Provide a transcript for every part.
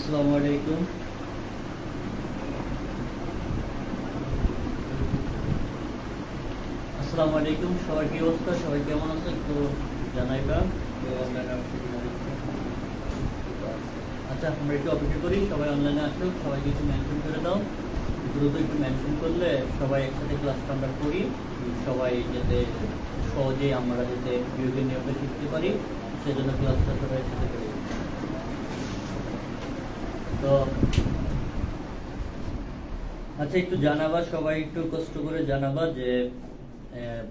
আসসালামু আলাইকুম। আসসালামু আলাইকুম, সবাই কি অবস্থা? সবাই কেমন আছে একটু জানাইবা। আচ্ছা, আমরা একটু অপেক্ষা করি, সবাই অনলাইনে আসুক, সবাইকে একটু মেনশন করে দাও। দ্রুত একটু মেনশন করলে সবাই একসাথে ক্লাসটা আমরা করি, সবাই যাতে সহজেই আমরা যাতে বিয়োগের নিয়মটা শিখতে পারি, সেজন্য ক্লাসটা সবাই একসাথে করি। তো আচ্ছা, একটু জানাবা, সবাই একটু কষ্ট করে জানাবা যে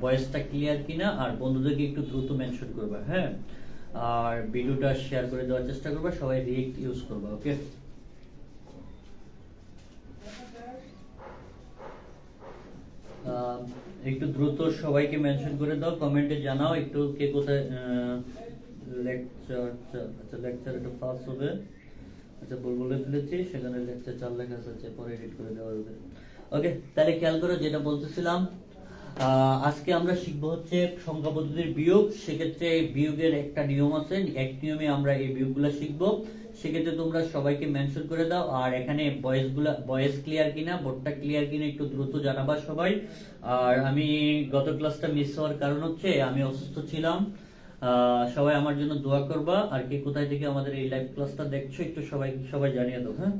ভয়েসটা ক্লিয়ার কিনা, আর বন্ধুদেরকে একটু দ্রুত মেনশন করবা। হ্যাঁ, আর ভিডিওটা শেয়ার করে দেওয়ার চেষ্টা করবা, সবাই রিয়েক্ট ইউজ করবা। ওকে, একটু দ্রুত সবাইকে মেনশন করে দাও, কমেন্টে জানাও একটু কে কোথায় লেকচার। আচ্ছা, লেকচার একটু ফাস্ট হবে। আচ্ছা, বলে ফেলেছি, সেখানে লেকচার 4 লেখা আছে, পরে এডিট করে দেওয়া হবে। ওকে, তাহলে খেয়াল করো যেটা বলতেছিলাম। আজকে আমরা শিখবো হচ্ছে সংখ্যা পদ্ধতির বিয়োগ। সেক্ষেত্রে বিয়োগের একটা নিয়ম আছে, এক নিয়মে আমরা এই বিয়োগগুলো শিখবো। সেক্ষেত্রে তোমরা সবাইকে মেনশন করে দাও, আর এখানে ভয়েস ক্লিয়ার কিনা, বোর্ডটা ক্লিয়ার কিনা একটু দ্রুত জানাবা সবাই। আর আমি গত ক্লাসটা মিস হওয়ার কারণ হচ্ছে আমি অসুস্থ ছিলাম। সবাই আমার জন্য দোয়া করবা। আর কে কোথায় থেকে আমাদের এই লাইভ ক্লাসটা দেখছো একটু সবাই সবাই জানিয়ে দাও। হ্যাঁ,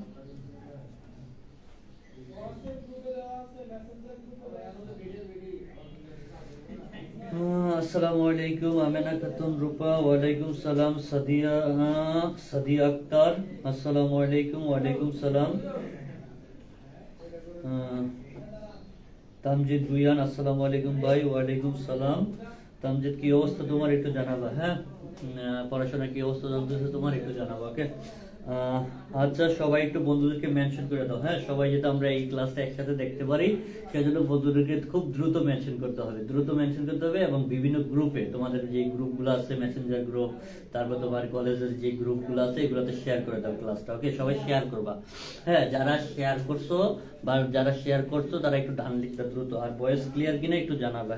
আসসালামু আলাইকুম আমেনা খাতুন রূপা, ওয়ালাইকুম সালাম সাদিয়া, সাদিয়া আক্তার, আসসালামু আলাইকুম। ওয়ালাইকুম সালাম। তামজিদ ভুইয়ান, আসসালামু আলাইকুম ভাই। ওয়ালাইকুম সালাম। তামজিদ, কি অবস্থা তোমার একটু জানাবা। হ্যাঁ, পড়াশোনার কি অবস্থা চলতেছে তোমার একটু জানাবা। ওকে, আচ্ছা, সবাই একটু বন্ধুদেরকে মেনশন করে দাও। হ্যাঁ, সবাই যাতে আমরা এই ক্লাসটা একসাথে দেখতে পারি, সেজন্য বন্ধুদেরকে খুব দ্রুত মেনশন করতে হবে, দ্রুত মেনশন করতে হবে। এবং বিভিন্ন গ্রুপে, তোমাদের যে গ্রুপগুলো আছে, মেসেঞ্জার গ্রুপ, তারপর তোমার কলেজের যে গ্রুপগুলো আছে, এগুলোতে শেয়ার করে দাও ক্লাসটা। ওকে, সবাই শেয়ার করবা। হ্যাঁ, যারা শেয়ার করছো বা যারা শেয়ার করছো তারা একটু ডান লিখতে দ্রুত, আর ভয়েস ক্লিয়ার কিনা একটু জানাবে।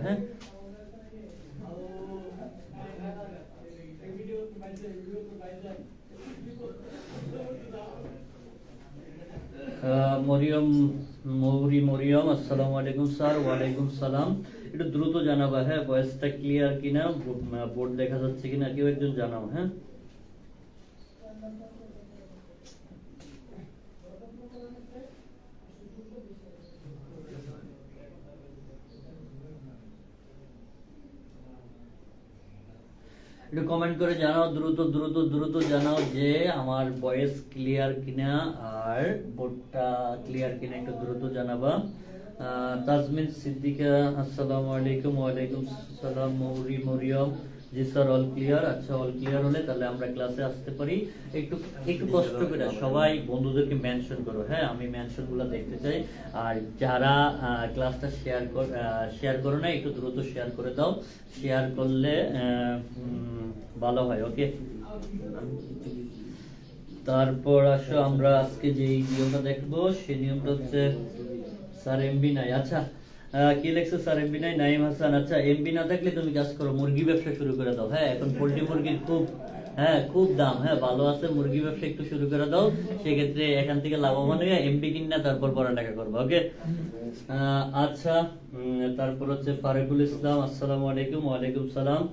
হ্যাঁ, মরিয়ম মরিয়ম, আসসালামু আলাইকুম স্যার। ওয়ালাইকুম সালাম। একটু দ্রুত জানাবা। হ্যাঁ, ভয়েসটা ক্লিয়ার কিনা, বোর্ড দেখা যাচ্ছে কিনা, কেউ একজন জানাও। হ্যাঁ, একটু কমেন্ট করে জানাও, দ্রুত দ্রুত দ্রুত জানাও যে আমার ভয়েস ক্লিয়ার কিনা আর বোর্ডটা ক্লিয়ার কিনা, একটু দ্রুত জানাবা। তাজমিন সিদ্দিকা, আসসালামু আলাইকুম। ওয়ালাইকুম সালাম। মরিয়ম, জি স্যার, অল ক্লিয়ার। আচ্ছা, অল ক্লিয়ার হলে তাহলে আমরা ক্লাসে আসতে পারি। একটু একটু কষ্ট করে সবাই বন্ধুদেরকে মেনশন করো। হ্যাঁ, আমি মেনশন গুলো দেখতে চাই। আর যারা ক্লাসটা শেয়ার করো না, একটু দ্রুত শেয়ার করে দাও। শেয়ার করলে ভালো হয়। ওকে, তারপর আসো আমরা আজকে যে নিয়মটা দেখবো, সেই নিয়মটা হচ্ছে স্যার এমবি নাই। আচ্ছা, কি লেখছে স্যার এমবি নাই? নাইম হাসান। আচ্ছা, এমবি না থাকলে তুমি কাজ করো, মুরগি ব্যবসা শুরু করে দাও। হ্যাঁ, এখন পোল্ট্রি মুরগির খুব দাম। হ্যাঁ, ভালো আছে, মুরগি ব্যবসা একটু শুরু করে দাও। সেক্ষেত্রে এখান থেকে লাভবান হয়ে এমবি কিনা তারপর পড়ালেখা করবো। ওকে, আচ্ছা, তারপর হচ্ছে ফারিকুল ইসলাম, আসসালামু আলাইকুম। ওয়ালাইকুম সালাম।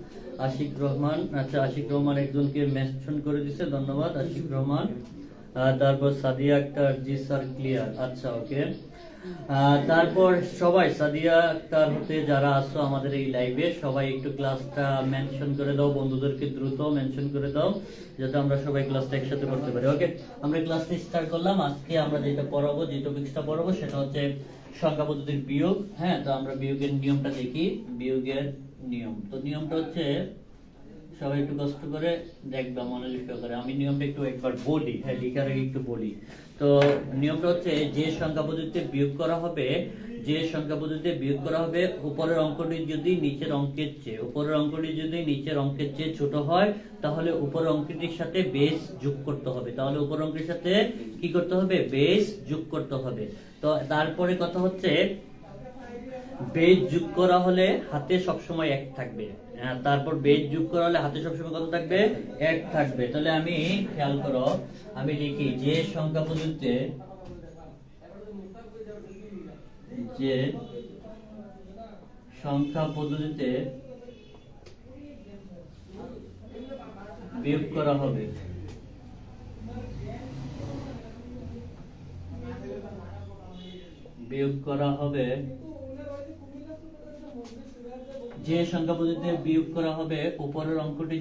আশিক রহমান, আচ্ছা, আশিক রহমান একজনকে মেনশন করে দিছে, ধন্যবাদ আশিক রহমান। তারপর সাদিয়া আক্তার, জি স্যার ক্লিয়ার। আচ্ছা, ওকে। তারপর সবাই সাদিয়া আক্তার হতে যারা আসো আমাদের এই লাইভে, সবাই একটু ক্লাসটা মেনশন করে দাও, বন্ধুদেরকে দ্রুত মেনশন করে দাও, যাতে আমরা সবাই ক্লাসটা একসাথে করতে পারি। ওকে, আমরা ক্লাসটা স্টার্ট করলাম। আজকে আমরা যেটা পড়াবো, যে টপিকসটা পড়াবো, সেটা হচ্ছে সংখ্যা পদ্ধতির বিয়োগ। হ্যাঁ, তো আমরা বিয়োগের নিয়মটা দেখি। বিয়োগের নিয়ম, তো নিয়মটা হচ্ছে, সবাই একটু কষ্ট করে দেখবা, মনোযোগ সহকারে। আমি নিয়মটা একটু একবার বলি। হ্যাঁ, লিখার আগে একটু বলি। তো নিয়মটা হচ্ছে, যে সংখ্যা পদ্ধতিতে বিয়োগ করা হবে, উপরের অঙ্কটি যদি নিচের অঙ্কের চেয়ে ছোট হয়, তাহলে উপরের অঙ্কটির সাথে বেস যোগ করতে হবে। তাহলে উপরের অঙ্কের সাথে কি করতে হবে? বেস যোগ করতে হবে। তো তারপরে কথা হচ্ছে, বেজ যোগ করা হলে হাতে সবসময় এক থাকবে। তারপর বেজ যোগ করা হলে হাতে সবসময় কত থাকবে? এক থাকবে। তাহলে আমি খেয়াল করো, আমি লিখি যে সংখ্যা পদ্ধতিতে বিয়োগ করা হবে, যে সংখ্যা পদ্ধতিতে বিয়োগ করা হবে উপরের অঙ্কটি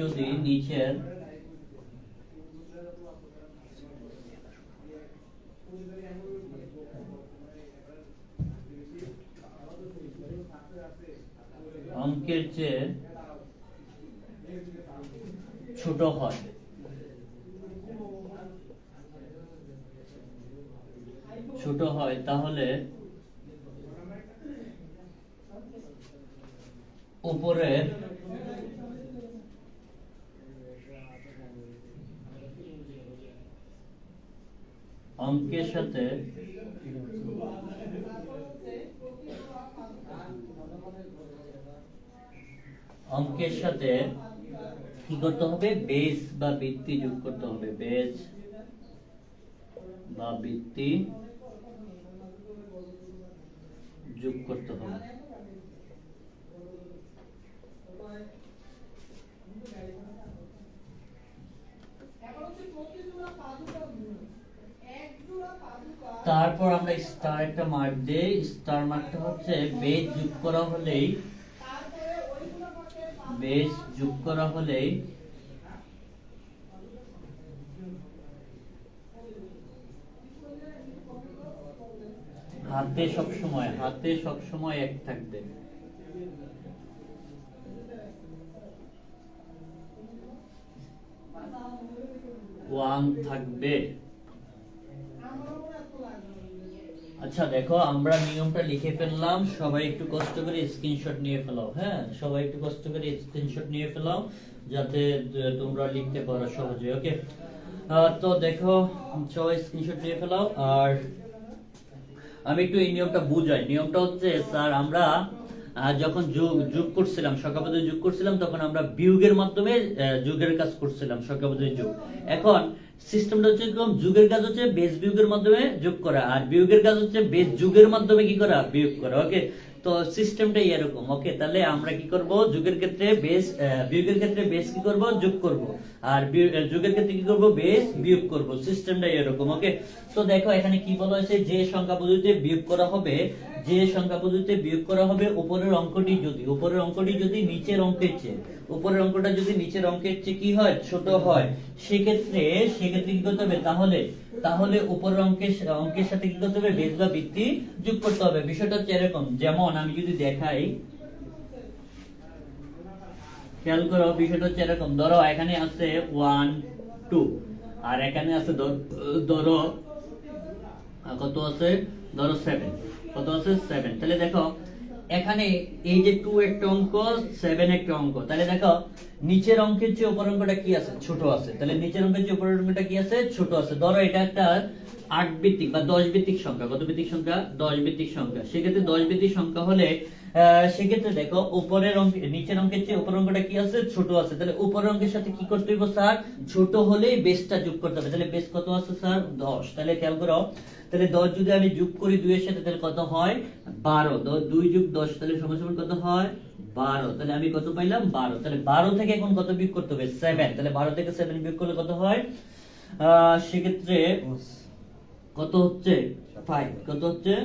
যদি নিচের অঙ্কের চেয়ে ছোট হয়, তাহলে উপরের অঙ্কের সাথে কি করতে হবে? বেস বা বৃত্তি যোগ করতে হবে, বেস বা বৃত্তি যোগ করতে হবে। তারপর আমরা স্টার একটা মার্ক দেই। স্টার মার্কটা হচ্ছে বেস যোগ করা হলেই হাতে সবসময় এক থাকবে। ওয়ান থাকবে। আচ্ছা দেখো, আমরা নিয়মটা লিখে ফেললাম, সবাই একটু কষ্ট করে স্ক্রিনশট নিয়ে ফেলাও। হ্যাঁ, সবাই একটু কষ্ট করে স্ক্রিনশট নিয়ে ফেলাও যাতে তোমরা লিখতে পারো সহজে। ওকে, তো দেখো সবাই স্ক্রিনশট নিয়ে ফেলাও। আর আমি একটু এই নিয়মটা বুঝাই। নিয়মটা হচ্ছে, স্যার আমরা যখন যোগ করছিলাম, সংখ্যা পদ্ধতি যোগ করছিলাম, তখন আমরা বিয়োগের মাধ্যমে যোগের কাজ করছিলাম, সংখ্যা পদ্ধতি যোগ। এখন সিস্টেমটা হচ্ছে এরকম, যোগের কাজ হচ্ছে বেস বিয়োগের মাধ্যমে যোগ করা, আর বিয়োগের কাজ হচ্ছে বেস যোগের মাধ্যমে কি করা? বিয়োগ করা। ওকে, তো সিস্টেমটাই এরকম। ওকে, তাহলে আমরা কি করব? যোগের ক্ষেত্রে বেস, বিয়োগের ক্ষেত্রে বেস কি করব? যোগ করব। আর যোগের ক্ষেত্রে কি করব? বেস বিয়োগ করব। সিস্টেমটাই এরকম। ওকে, তো দেখো এখানে কি বলা হয়েছে? যে সংখ্যা পদ্ধতিতে বিয়োগ করা হবে, উপরের অঙ্কটি যদি নিচের অঙ্কের চেয়ে, উপরের অঙ্কটা যদি নিচের অঙ্কের চেয়ে কি হয়? ছোট হয়, সেক্ষেত্রে কি করতে হবে? তাহলে উপরের অঙ্কের সাথে কি করতে হবে? বেস বা বৃত্তি যোগ করতে হবে। বিষয়টা হচ্ছে এরকম, যেমন আমি যদি দেখাই, খেয়াল করো, বিষয়টা হচ্ছে এরকম। ধরো এখানে আছে 1 2, আর এখানে আছে ধরো কত আছে? ধরো 7। কত আছে? 7। তাহলে দেখো এখানে এই যে 2 একটা অঙ্ক, 7 একটা অঙ্ক। তাহলে দেখো নিচের অঙ্কের চেয়ে উপরের অঙ্কটা কি আছে? ছোট আছে। তাহলে নিচের অঙ্কের চেয়ে উপরের অঙ্কটা কি আছে? ছোট আছে। ধরো এটা একটা 8 ভিত্তিক বা 10 ভিত্তিক সংখ্যা। কত ভিত্তিক সংখ্যা? 10 ভিত্তিক সংখ্যা। সেক্ষেত্রে 10 ভিত্তিক সংখ্যা হলে সেক্ষেত্রে দেখো উপরের অঙ্ক, নিচের অঙ্কের চেয়ে উপরের অঙ্কটা কি আছে? ছোট আছে। তাহলে উপরের অঙ্কের সাথে কি করতে হবে স্যার? ছোট হলেই বেসটা যোগ করতে হবে। তাহলে বেস কত আছে স্যার? 10। তাহলে খেয়াল করো, তাহলে 10 যদি আমি যোগ করি 2 এর সাথে, তাহলে কত হয়? 12। 2 যোগ 10 তাহলে সমান কত হয়? 12। তাহলে আমি কত পাইলাম? 12। তাহলে 12 থেকে এখন কত বিয়োগ করতে হবে? 7। তাহলে 12 থেকে 7 বিয়োগ করলে কত হয়? সেক্ষেত্রে কত হচ্ছে? 5। কত হচ্ছে?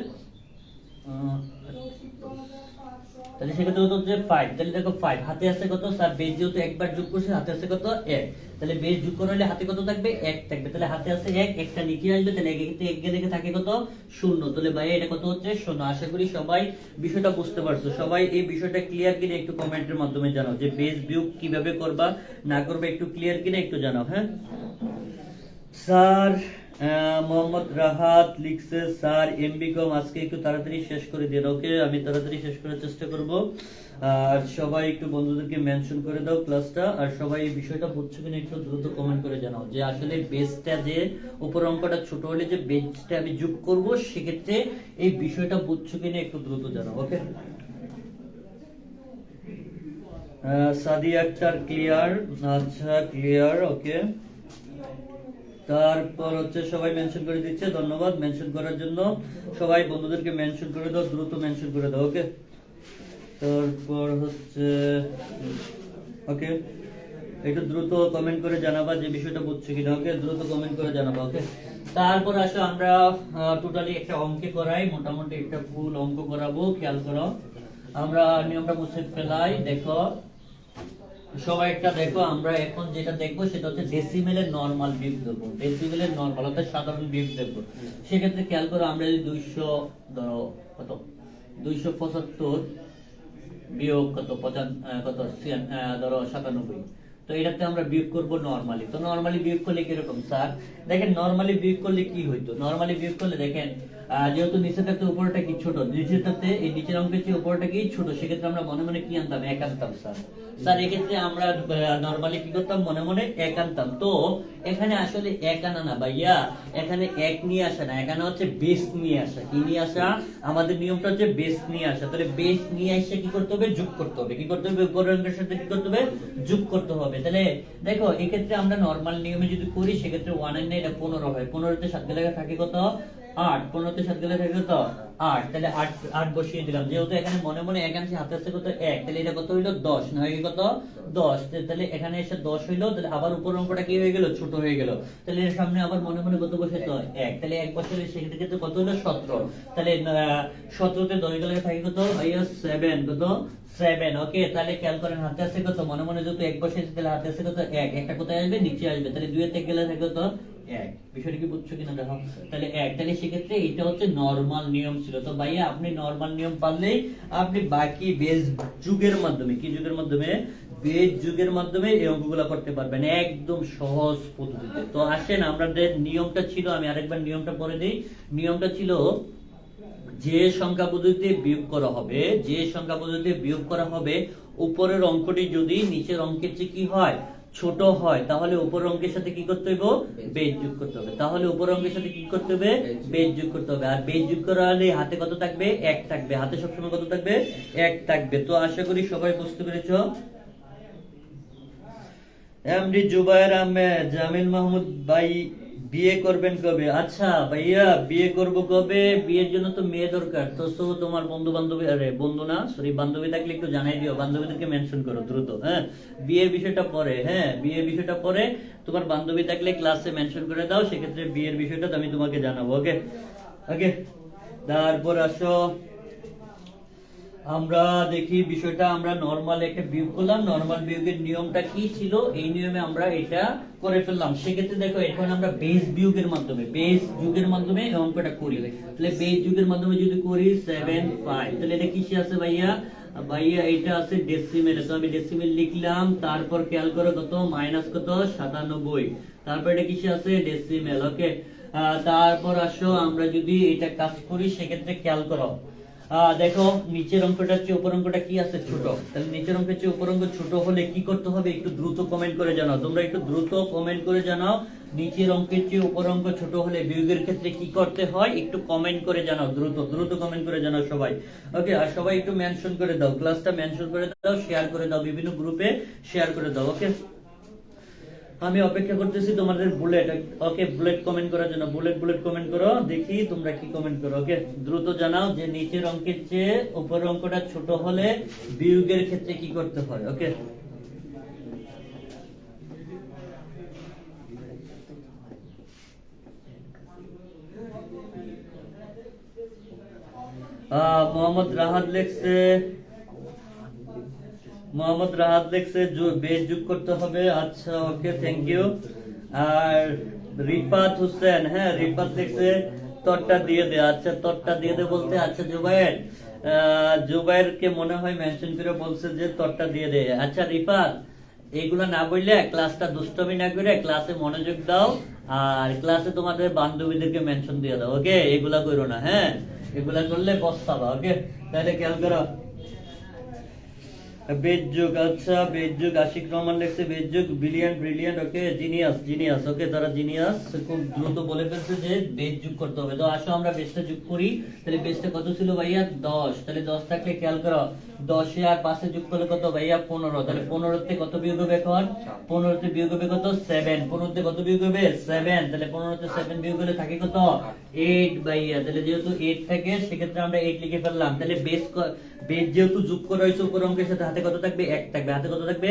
তাহলে সেক্ষেত্রে কত হচ্ছে? 5। তাহলে দেখো 5 হাতে আছে কত স্যার? বেস যেহেতু একবার যোগ করছে, হাতে আছে কত? 1। তাহলে বেস যোগ করা হলে হাতে কত থাকবে? 1 থাকবে। তাহলে হাতে আছে 1, একটা নিচে আসবে, তাহলে 1 থেকে 1 গেলে থাকে কত? 0। তাহলে ভাই এটা কত হচ্ছে? 0। আশা করি সবাই বিষয়টা বুঝতে পারছো। সবাই এই বিষয়টা ক্লিয়ার কিনা একটু কমেন্টের মাধ্যমে জানাও, যে বেস বিয়োগ কিভাবে করবা না করবে একটু ক্লিয়ার কিনা একটু জানাও। হ্যাঁ স্যার, মোহাম্মদ রাহাত লিখছে স্যার এমবি কম আজকে একটু তাড়াতাড়ি শেষ করে দিন। ওকে, আমি তাড়াতাড়ি শেষ করার চেষ্টা করব। আর সবাই একটু বন্ধুদেরকে মেনশন করে দাও ক্লাসটা। আর সবাই এই বিষয়টা বুঝছো কিনা একটু দ্রুত কমেন্ট করে জানাও যে আসলে বেসটা যে উপর অঙ্কটা ছোট হলে যে বেসটা আমি যোগ করব, সেক্ষেত্রে এই বিষয়টা বুঝছো কিনা একটু দ্রুত জানাও। ওকে, সাদিয়া আক্তার ক্লিয়ার? আচ্ছা ক্লিয়ার, ওকে। তারপর হচ্ছে সবাই মেনশন করে দিচ্ছে, ধন্যবাদ মেনশন করার জন্য। সবাই বন্ধুদেরকে মেনশন করে দাও, দ্রুত মেনশন করে দাও। ওকে, তারপর হচ্ছে ওকে, একটু দ্রুত কমেন্ট করে জানাবা যে বিষয়টা বুঝছো কিনা। ওকে, দ্রুত কমেন্ট করে জানাবা। ওকে, তারপর আসো আমরা টোটালি একটা অঙ্কে করাই, মোটামুটি একটা ফুল অঙ্ক করাবো। খেয়াল করো, আমরা নিয়মটা মুছে ফেলাই। দেখো সবাই একটা দেখো, আমরা এখন যেটা দেখবো সেটা হচ্ছে ডেসিমেলের নরমাল বিয়োগ দেবো। ডেসিমেলের নরমাল অর্থাৎ সাধারণ বিয়োগ দেবো। সেক্ষেত্রে খেয়াল করো, আমরা যদি 200 ধরো কত 275 বিয়োগ কত কত ধরো 97, তো এটাতে আমরা বিয়োগ করব নরমালি। তো নরমালি বিয়োগ করলে কিরকম স্যার? দেখেন নরমালি বিয়োগ করলে কি হইতো, নরমালি বিয়োগ করলে দেখেন যেহেতু নিচেরটাতে উপরটা কি ছোট, নিচেরটাতে এই নিচের অঙ্কের চেয়ে উপরটা কি ছোট, সেক্ষেত্রে আমরা মনে মনে কি আনতাম? এক আনতাম স্যার। স্যার এক্ষেত্রে আমরা নরমালি কি করতাম? মনে মনে এক আনতাম। তো এখানে আসলে এক আনা না ভাইয়া, এখানে এক নিয়ে আসা না, এখানে হচ্ছে বেস নিয়ে আসা। কি নিয়ে আসা? আমাদের নিয়মটা হচ্ছে বেস নিয়ে আসা। তাহলে বেস নিয়ে এসে কি করতে হবে? যোগ করতে হবে। কি করতে হবে? উপরের অঙ্কের সাথে কি করতে হবে? যোগ করতে হবে। তাহলে দেখো এক্ষেত্রে আমরা নরমাল নিয়মে যদি করি, সেক্ষেত্রে 1 এর 9 15 হয়। 15 তে 7 গেলে থাকে কত? 8। 15 তে 7 গেলে থাকে কত? 8। তাহলে 8 বসিয়ে দিলাম। যেহেতু এখানে মনে মনে এক আনছি, হাতে আছে কত? 1। তাহলে এটা কত হইলো? 10। না হয়ে কত? 10। তাহলে এখানে এসে 10 হইলো। তাহলে আবার উপর অঙ্কটা কি হয়ে গেল? ছোট হয়ে গেল। তাহলে এর সামনে আবার মনে মনে কত বসাইতে হয়? 1। তাহলে 1 বসালে সেক্ষেত্রে কত হলো? 17। তাহলে 17 তে 10 গেলে থাকে কত? 7। কত? 7। ওকে, তাহলে খেয়াল করেন হাতে আছে কত? মনে মনে যেহেতু 1 বসেছে, তাহলে হাতে আছে কত? 1। একটা কোথায় আসবে? নিচে আসবে। তাহলে 2 এর থেকে গেলে থাকে কত? 1। বিষয়টা কি বুঝছো কিনা দেখো। তাহলে 1। তাহলে সেক্ষেত্রে এটা হচ্ছে নরমাল নিয়ম ছিল। তো ভাইয়া আপনি নরমাল নিয়ম পারলেই আপনি বাকি বেস যুগের মাধ্যমে, কি যুগের মাধ্যমে? বেস যুগের মাধ্যমে এই অঙ্কগুলো করতে পারবেন একদম সহজ পদ্ধতিতে। তো আসেন, আমাদের নিয়মটা ছিল, আমি আরেকবার নিয়মটা পড়ে দিই। নিয়মটা ছিল যে সংখ্যা পদ্ধতিতে বিয়োগ করা হবে, যে সংখ্যা পদ্ধতিতে বিয়োগ করা হবে, উপরের অঙ্কটি যদি নিচের অঙ্কের চেয়ে কি হয়? ছোট হয়, তাহলে উপরের অঙ্কের সাথে কি করতে হবে? বেজ যোগ করতে হবে। তাহলে উপরের অঙ্কের সাথে কি করতে হবে? বেজ যোগ করতে হবে। আর বেজ যোগ করা হলে হাতে কত থাকবে? 1 থাকবে। হাতে সবসময় কত থাকবে? 1 থাকবে। তো আশা করি সবাই বুঝতে পেরেছো। এমডি জুবায়ের আহমেদ, জামিল মাহমুদ ভাই বিয়ে করবেন কবে? আচ্ছা ভাইয়া, বিয়ে করব কবে? বিয়ের জন্য তো মেয়ে দরকার। তো তোমার বন্ধু বান্ধবী, আরে বন্ধু না সরি বান্ধবী থাকলে একটু জানাই দিও, বান্ধবীদেরকে মেনশন করো দ্রুত। হ্যাঁ, বিয়ের বিষয়টা পরে, হ্যাঁ বিয়ের বিষয়টা পরে। তোমার বান্ধবী থাকলে ক্লাসে মেনশন করে দাও, সেক্ষেত্রে বিয়ের বিষয়টা আমি তোমাকে জানাবো। ওকে ওকে, তারপর আসো আমরা দেখি বিষয়টা। আমরা নরমাল একটা বিয়োগ করলাম, নরমাল বিয়োগের নিয়মটা কি ছিল, এই নিয়মে আমরা এটা করে ফেললাম। সেক্ষেত্রে দেখো এখন আমরা বেস বিয়োগের মাধ্যমে, বেস যুগের মাধ্যমে এই অঙ্কটা করি। তাহলে বেস যুগের মাধ্যমে যদি করি 7 5, তাহলে এটা কিসে আছে ভাইয়া? ভাইয়া এটা আছে ডেসিমেলে। তো আমি ডেসিমেল লিখলাম। তারপর খেয়াল করো কত? মাইনাস কত? 97। তারপর এটা কিসে আছে? ডেসিমেল। ওকে, তারপর আসো আমরা যদি এটা কাজ করি, সেক্ষেত্রে খেয়াল করো দেখো নিচের অঙ্কটার চেয়ে উপর অঙ্কটা কি আছে? ছোট। তাহলে নিচের অঙ্কের চেয়ে উপর অঙ্ক ছোট হলে কি করতে হবে? একটু দ্রুত কমেন্ট করে জানাও। তোমরা একটু দ্রুত কমেন্ট করে জানাও, নিচের অঙ্কের চেয়ে উপর অঙ্ক ছোট হলে বিয়োগের ক্ষেত্রে কি করতে হয়? একটু কমেন্ট করে জানাও, দ্রুত দ্রুত কমেন্ট করে জানাও সবাই। ওকে, আর সবাই একটু মেনশন করে দাও, ক্লাসটা মেনশন করে দাও, শেয়ার করে দাও, বিভিন্ন গ্রুপে শেয়ার করে দাও। ওকে, আমি অপেক্ষা করতেছি তোমাদের বুলেট। ওকে, বুলেট কমেন্ট করার জন্য বুলেট বুলেট কমেন্ট করো, দেখি তোমরা কি কমেন্ট করো। ওকে, দ্রুত জানাও যে নিচের অঙ্কের চেয়ে উপরের অঙ্কটা ছোট হলে বিয়োগের ক্ষেত্রে কি করতে হয়। ওকে, মোহাম্মদ রাহাত লিখছে, মোহাম্মদ রাহাত লিখছে বেজ যোগ করতে হবে। আচ্ছা ওকে, থ্যাংক ইউ। আর রিফাত হোসেন, হ্যাঁ রিফাত লিখছে তরটা দিয়ে দে। আচ্ছা তরটা দিয়ে দে বলতে, আচ্ছা জুবায়ের, জুবায়ের কে মনে হয় মেনশন করে বলছে যে তরটা দিয়ে দে। আচ্ছা রিফাত, এইগুলো না বললে ক্লাসটা দুষ্টমি না করে ক্লাসে মনোযোগ দাও, আর ক্লাসে তোমাদের বান্ধবীদেরকে মেনশন দিয়ে দাও, ওকে? এগুলা করো না, হ্যাঁ? এগুলা করলে পস্তাবা, ওকে? তাহলে খেয়াল করো। বেজযুগ, আচ্ছা বেজযুগ, আশিক রহমান লিখছে বেজযুগ, ব্রিলিয়ান্ট ব্রিলিয়ান্ট, ওকে? জিনিয়াস জিনিয়াস, ওকে? তারা জিনিয়াস, খুব দ্রুত বলে ফেলছে যে বেজযুগ করতে হবে। তো আসো আমরা বেজটা যোগ করি। তাহলে বেজটা কত ছিল ভাইয়া? 10। তাহলে 10 থাকলে খেয়াল করো, 10 এ আর 5 এ যোগ করলে কত ভাইয়া? 15। তাহলে 15 তে কত বিয়োগ হবে এখন? 15 তে বিয়োগ হবে কত? 7। 15 তে কত বিয়োগ হবে? 7। তাহলে 15 তে 7 বিয়োগ হলে থাকে কত? 8 ভাইয়া। তাহলে যেহেতু 8 থাকে সেক্ষেত্রে আমরা 8 লিখে ফেললাম। তাহলে বেজ যেহেতু যোগ করা হয়েছে উপর অঙ্কের সাথে, হাতে কত থাকবে? 1 থাকবে। হাতে কত থাকবে?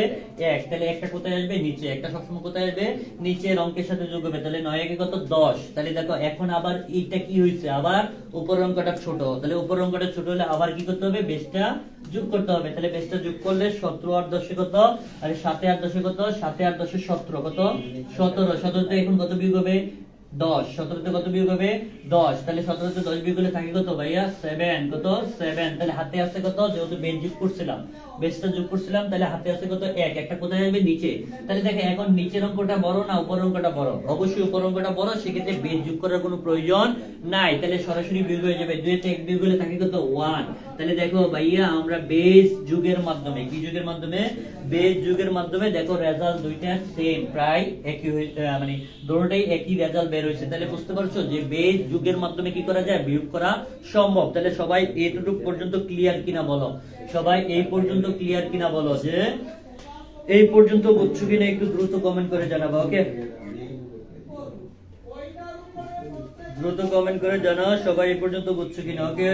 1। তাহলে একটা কোথায় আসবে? নিচে। একটা সবসময় কোথায় আসবে? নিচের অঙ্কের সাথে যোগ হবে। তাহলে 9 একে কত? 10। তাহলে দেখো এখন আবার এইটা কি হয়েছে? আবার উপর অঙ্কটা ছোট। তাহলে উপর অঙ্কটা ছোট হলে আবার কি করতে হবে? বেজটা যোগ করতে হবে। তাহলে বেজটা যোগ করলে 17 আর 10 এ কত? আর 7 আর 10 এ কত? 7 আর 10 এ 17 কত? 17। 17 তে এখন কত বিয়োগ হবে? 10। 17 তে কত বিয়োগ হবে? 10। তাহলে 17 তে 10 বিয়োগ করলে থাকে কত ভাইয়া? 7। কত? 7। তাহলে হাতে আছে কত? যেহেতু বেজ যোগ করছিলাম, বেজটা যোগ করছিলাম, তাহলে হাতে আছে কত? 1। একটা কোথায় যাবে? নিচে। তাহলে দেখো এখন নিচের অঙ্কটা বড় না উপর অঙ্কটা বড়? অবশ্যই উপর অঙ্কটা বড়, সেক্ষেত্রে বেজ যোগ করার কোনো প্রয়োজন নাই। তাহলে সরাসরি বিয়োগ হয়ে যাবে। 2 তে 1 বিয়োগ হলে থাকে কত? 1। তাহলে দেখো ভাইয়া আমরা বেজ যুগের মাধ্যমে, কি যুগের মাধ্যমে? বেজ যুগের মাধ্যমে দেখো রেজাল্ট দুইটা সেম, প্রায় একই মানে দুটোটাই একই রেজাল্ট বের হয়েছে। তাহলে বুঝতে পারছো যে বেজ যুগের মাধ্যমে কি করা যায়? বিয়োগ করা সম্ভব। তাহলে সবাই এইটুকু পর্যন্ত ক্লিয়ার কিনা বলো? সবাই এই পর্যন্ত ক্লিয়ার কিনা বলো? যে এই পর্যন্ত বুঝছো কিনা একটু দ্রুত কমেন্ট করে জানাবা, ওকে? দ্রুত কমেন্ট করে জানাও সবাই এই পর্যন্ত বুঝছো কিনা, ওকে?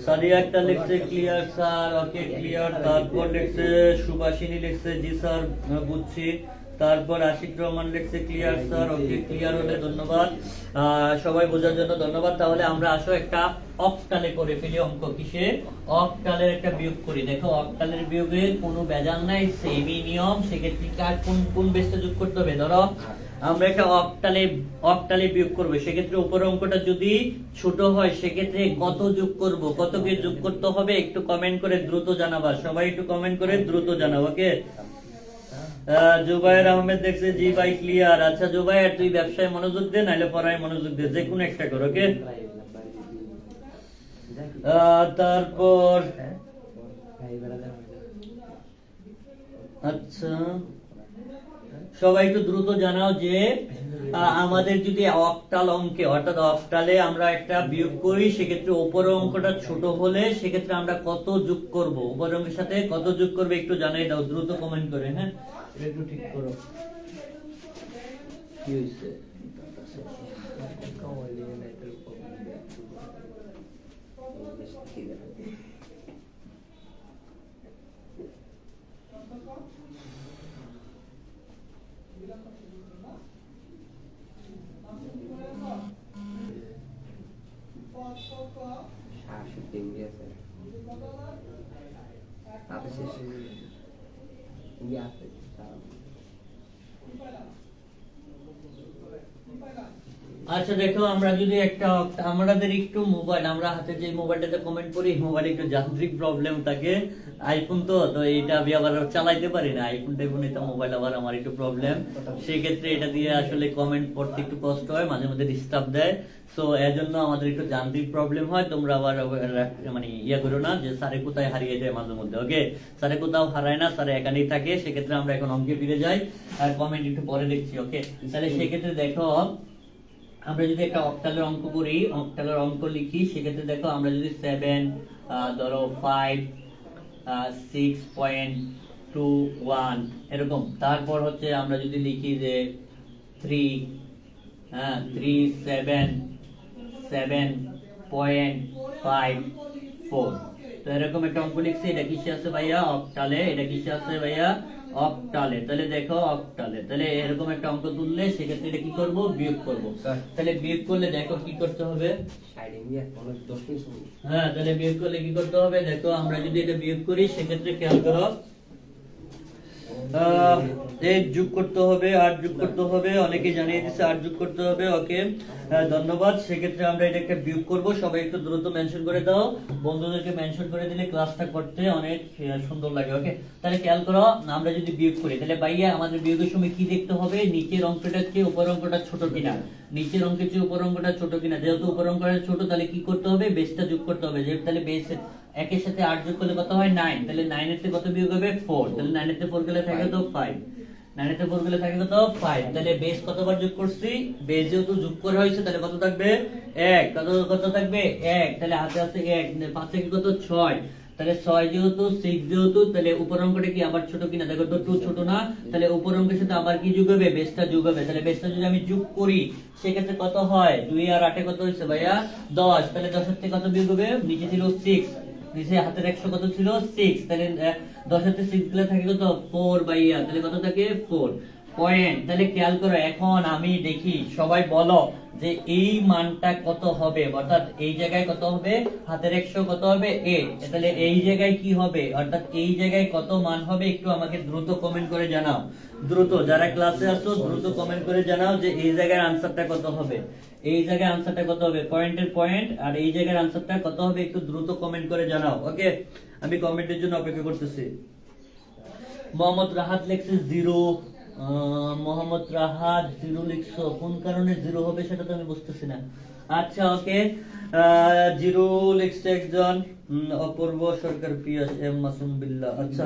সাদিয়া একটা লিখছে ক্লিয়ার স্যার, ওকে ক্লিয়ার। তারপর লিখছে সুভাষিনী লিখছে জি স্যার বুঝছি। তারপর আশিক রহমান লিখছে ক্লিয়ার স্যার, ওকে ক্লিয়ার হলে ধন্যবাদ। সবাই বোঝার জন্য ধন্যবাদ। তাহলে আমরা আসো একটা অক্টালে করে ফেলি অঙ্ক। কিসে? অক্টালের একটা বিয়োগ করি। দেখো অক্টালের বিয়োগে কোনো ভেজাল নাই, সেমই নিয়ম। সেক্ষেত্রে কার কোন কোন বেসটা যোগ করতে হবে? ধরো আমরা একটা অক্টালে বিয়োগ করব, সেক্ষেত্রে উপর অঙ্কটা যদি ছোট হয় সেক্ষেত্রে কত যোগ করব, কতকে যোগ করতে হবে একটু কমেন্ট করে দ্রুত জানাবা। সবাই একটু কমেন্ট করে দ্রুত জানাও, ওকে? জুবায়ের আহমেদ দেখছে জি ভাই ক্লিয়ার। আচ্ছা জুবায়ের তুই ব্যবসায় মনোযোগ দে, নাইলে পড়ায় মনোযোগ দে, যে কোনো একটা কর, ওকে? তারপর আচ্ছা সবাই একটু দ্রুত জানাও যে আমাদের যদি অক্টাল অঙ্কে অর্থাৎ অক্টালে আমরা একটা বিয়োগ করি, সেক্ষেত্রে উপর অঙ্কটা ছোট হলে সেক্ষেত্রে আমরা কত যোগ করব, উপর অঙ্কের সাথে কত যোগ করবে একটু জানাই দাও দ্রুত কমেন্ট করে। হ্যাঁ একটু ঠিক করো কি হইছে। আচ্ছা দেখো আমরা যদি একটা আমাদের একটু মোবাইল, আমরা হাতে যে মোবাইলটাতে কমেন্ট করি মোবাইলে একটু যান্ত্রিক প্রবলেম থাকে। আইফোন তো এটা আমি আবার চালাইতে পারি না, আইফোন টাইফোন এটা মোবাইল আবার আমার একটু প্রবলেম, সেই ক্ষেত্রে এটা দিয়ে আসলে কমেন্ট পড়তে একটু কষ্ট হয়, মাঝে মধ্যে ডিস্টার্ব দেয়। সো এর জন্য আমাদের একটু যান্ত্রিক প্রবলেম হয়। তোমরা আবার মানে ইয়া করো না যে স্যারে কোথায় হারিয়ে যায় মাঝে মধ্যে, ওকে? স্যারে কোথাও হারায় না, স্যারে এখানেই থাকে। সেক্ষেত্রে আমরা এখন অঙ্কে ফিরে যাই আর কমেন্ট একটু পরে দেখছি, ওকে? তাহলে সেক্ষেত্রে দেখো আমরা যদি একটা অক্টালের অঙ্ক করি, অক্টালের অঙ্ক লিখি, সেক্ষেত্রে দেখো আমরা যদি 7 ধরো 5 6.21 এরকম, তারপর হচ্ছে আমরা যদি লিখি যে 3.7.54, তো এরকম একটা অঙ্ক লিখছি। এটা কিসে আছে ভাইয়া? অক্টালে। এটা কিসে আছে ভাইয়া? অক্টালে। তাহলে দেখো অক্টালে, তাহলে এরকম একটা অঙ্ক তুললে সেক্ষেত্রে এটা কি করব? বিয়োগ করব। তাহলে বিয়োগ করলে দেখো কি করতে হবে? হ্যাঁ তাহলে বিয়োগ করলে কি করতে হবে? দেখো আমরা যদি এটা বিয়োগ করি সেক্ষেত্রে খেয়াল করো এই যোগ করতে হবে, 8 যোগ করতে হবে, অনেকেই জানিয়ে দিচ্ছে 8 যোগ করতে হবে। ওকে, ধন্যবাদ। সেক্ষেত্রে আমরা এটা একটা বিয়োগ করব, সবাই একটু দ্রুত মেনশন করে দাও। বন্ধুদেরকে মেনশন করে দিলে ক্লাসটা করতে অনেক সুন্দর লাগে। ওকে, তাহলে খেয়াল করো, আমরা যদি বিয়োগ করি তাহলে ভাইয়া আমাদের বিয়োগের সময় কি দেখতে হবে? নিচের অঙ্কটার চেয়ে উপর অঙ্কটা ছোট কিনা, নিচের অঙ্কের চেয়ে উপর অঙ্কটা ছোট কিনা। যেহেতু উপর অঙ্কটা ছোট, তাহলে কি করতে হবে? বেসটা যোগ করতে হবে। যে তাহলে বেস একের সাথে 8 যোগ করলে কত হয়? 9। তাহলে 9 এর থেকে কত বিয়োগ হবে? 4। তাহলে 9 এর থেকে 4 গেলে থাকে তো 5। 9 এর থেকে 4 গেলে থাকে কত? 5। তাহলে বেস কতবার যোগ করছি? বেস যেহেতু যোগ করা হয়েছে তাহলে কত থাকবে? 1। কত থাকবে? 1। তাহলে হাতে আছে 1, 5 থেকে কত? 6। তাহলে 6 যেহেতু 6 যেহেতু, তাহলে উপর অঙ্কটা কি আবার ছোট কিনা? দেখো তো 2 ছোট না, তাহলে উপর অঙ্কের সাথে আবার কি যোগ হবে? বেসটা যোগ হবে। তাহলে বেসটা যদি আমি যোগ করি সেক্ষেত্রে কত হয়? 2 আর 8 কত হইছে ভাইয়া? 10। তাহলে 10 এর থেকে কত বিয়োগ হবে? নিচে ছিল 6, নিচে হাতের 100 কত ছিল? 6। তাহলে 10 এর থেকে 6 গেলে থাকে কত? 4 ভাইয়া। তাহলে কত থাকে? 4 পয়েন্ট। তাহলে খেয়াল করো, এখন আমি দেখি, সবাই বলো যে এই মানটা কত হবে? অর্থাৎ এই জায়গায় কত হবে? হাতের 100 কত হবে? 8। তাহলে এই জায়গায় কি হবে? অর্থাৎ এই জায়গায় কত মান হবে? একটু আমাকে দ্রুত কমেন্ট করে জানাও। দ্রুত যারা ক্লাসে আছো দ্রুত কমেন্ট করে জানাও যে এই জায়গার আনসারটা কত হবে। এই জায়গায় আনসারটা কত হবে? পয়েন্টের পয়েন্ট। আর এই জায়গার আনসারটা কত হবে? একটু দ্রুত কমেন্ট করে জানাও। ওকে, আমি কমেন্টের জন্য অপেক্ষা করতেছি। মোহাম্মদ রাহাত লিখছে 0। মোহাম্মদ রাহাত 0 লিখছো, কোন কারণে 0 হবে সেটা তো আমি বুঝতেছি না। আচ্ছা, ওকে, 0 লিখছে একজন, অপূর্ব সরকার, পিয়াস, এম মাসুম বিল্লাহ। আচ্ছা,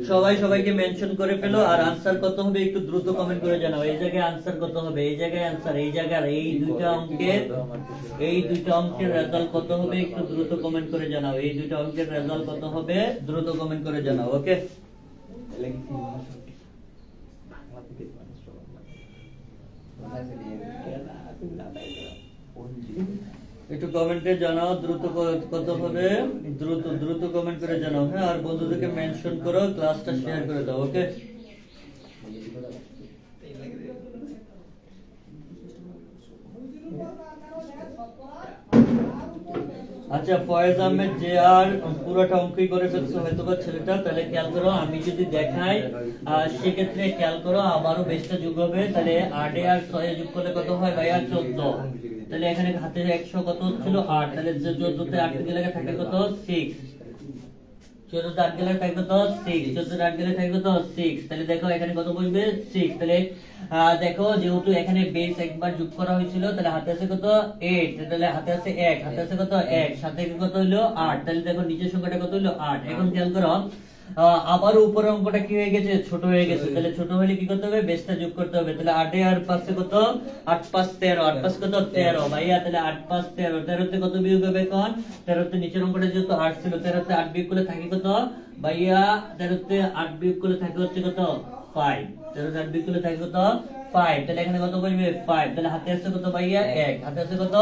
সবাই সবাইকে মেনশন করে ফেলো। আর আনসার কত হবে একটু দ্রুত কমেন্ট করে জানাও। এই জায়গায় আনসার কত হবে? এই জায়গায় আনসার, এই জায়গার এই দুইটা অঙ্কের রেজাল্ট কত হবে একটু দ্রুত কমেন্ট করে জানাও। এই দুইটা অঙ্কের রেজাল্ট কত হবে দ্রুত কমেন্ট করে জানাও। ওকে, একটু কমেন্টে জানাও দ্রুত কত হবে, দ্রুত কমেন্ট করে জানাও। হ্যাঁ, আর বন্ধুদেরকে মেনশন করো, ক্লাসটা শেয়ার করে দাও। ওকে, আচ্ছা, ফয়েজ আহমেদ যে আর পুরোটা অঙ্কই করে ফেলছে হয়তো বা ছেলেটা। তাহলে খেয়াল করো, আমি যদি দেখাই সেক্ষেত্রে খেয়াল করো আবারও বেসটা যোগ হবে। তাহলে 8 আর 6 যোগ করলে কত হয় ভাইয়া? 14। তাহলে এখানে হাতে 100 কত ছিল? 8। তাহলে 14 তে 8 গেলে থাকে কত? 6। 14 তে 8 গেলে থাকে কত? 6। 14 তে 8 গেলে থাকে কত? 6। তাহলে দেখো এখানে কত বসবে? 6। তাহলে দেখো, যেহেতু এখানে বেস একবার যোগ করা হয়েছিল, তাহলে হাতে আছে কত? 8। তাহলে হাতে আছে 1, হাতে আছে কত? 1, সাথে কত হলো? 8। তাহলে দেখো নিচের সংখ্যাটা কত হলো? 8। এখন খেয়াল করো, আবার উপরের অঙ্কটা কি হয়ে গেছে? ছোট হয়ে গেছে। তাহলে ছোট হলে কি করতে হবে? বেসটা যোগ করতে হবে। তাহলে 8 আর 5 কত? 8 5 13। 8 5 কত? 13 ভাইয়া। তাহলে 8 5 13। 13 তে কত বিয়োগ হবে এখন? 13 তে নিচের অঙ্কটা যেহেতু 8 ছিল, 13 তে 8 বিয়োগ করলে থাকে কত ভাইয়া? 13 তে 8 বিয়োগ করলে থাকে হচ্ছে কত? 5। 13 তে 8 বিয়োগ করলে থাকে কত? 5। তাহলে এখানে কত বসবে? 5। তাহলে হাতে আছে কত ভাইয়া? 1। হাতে আছে কত?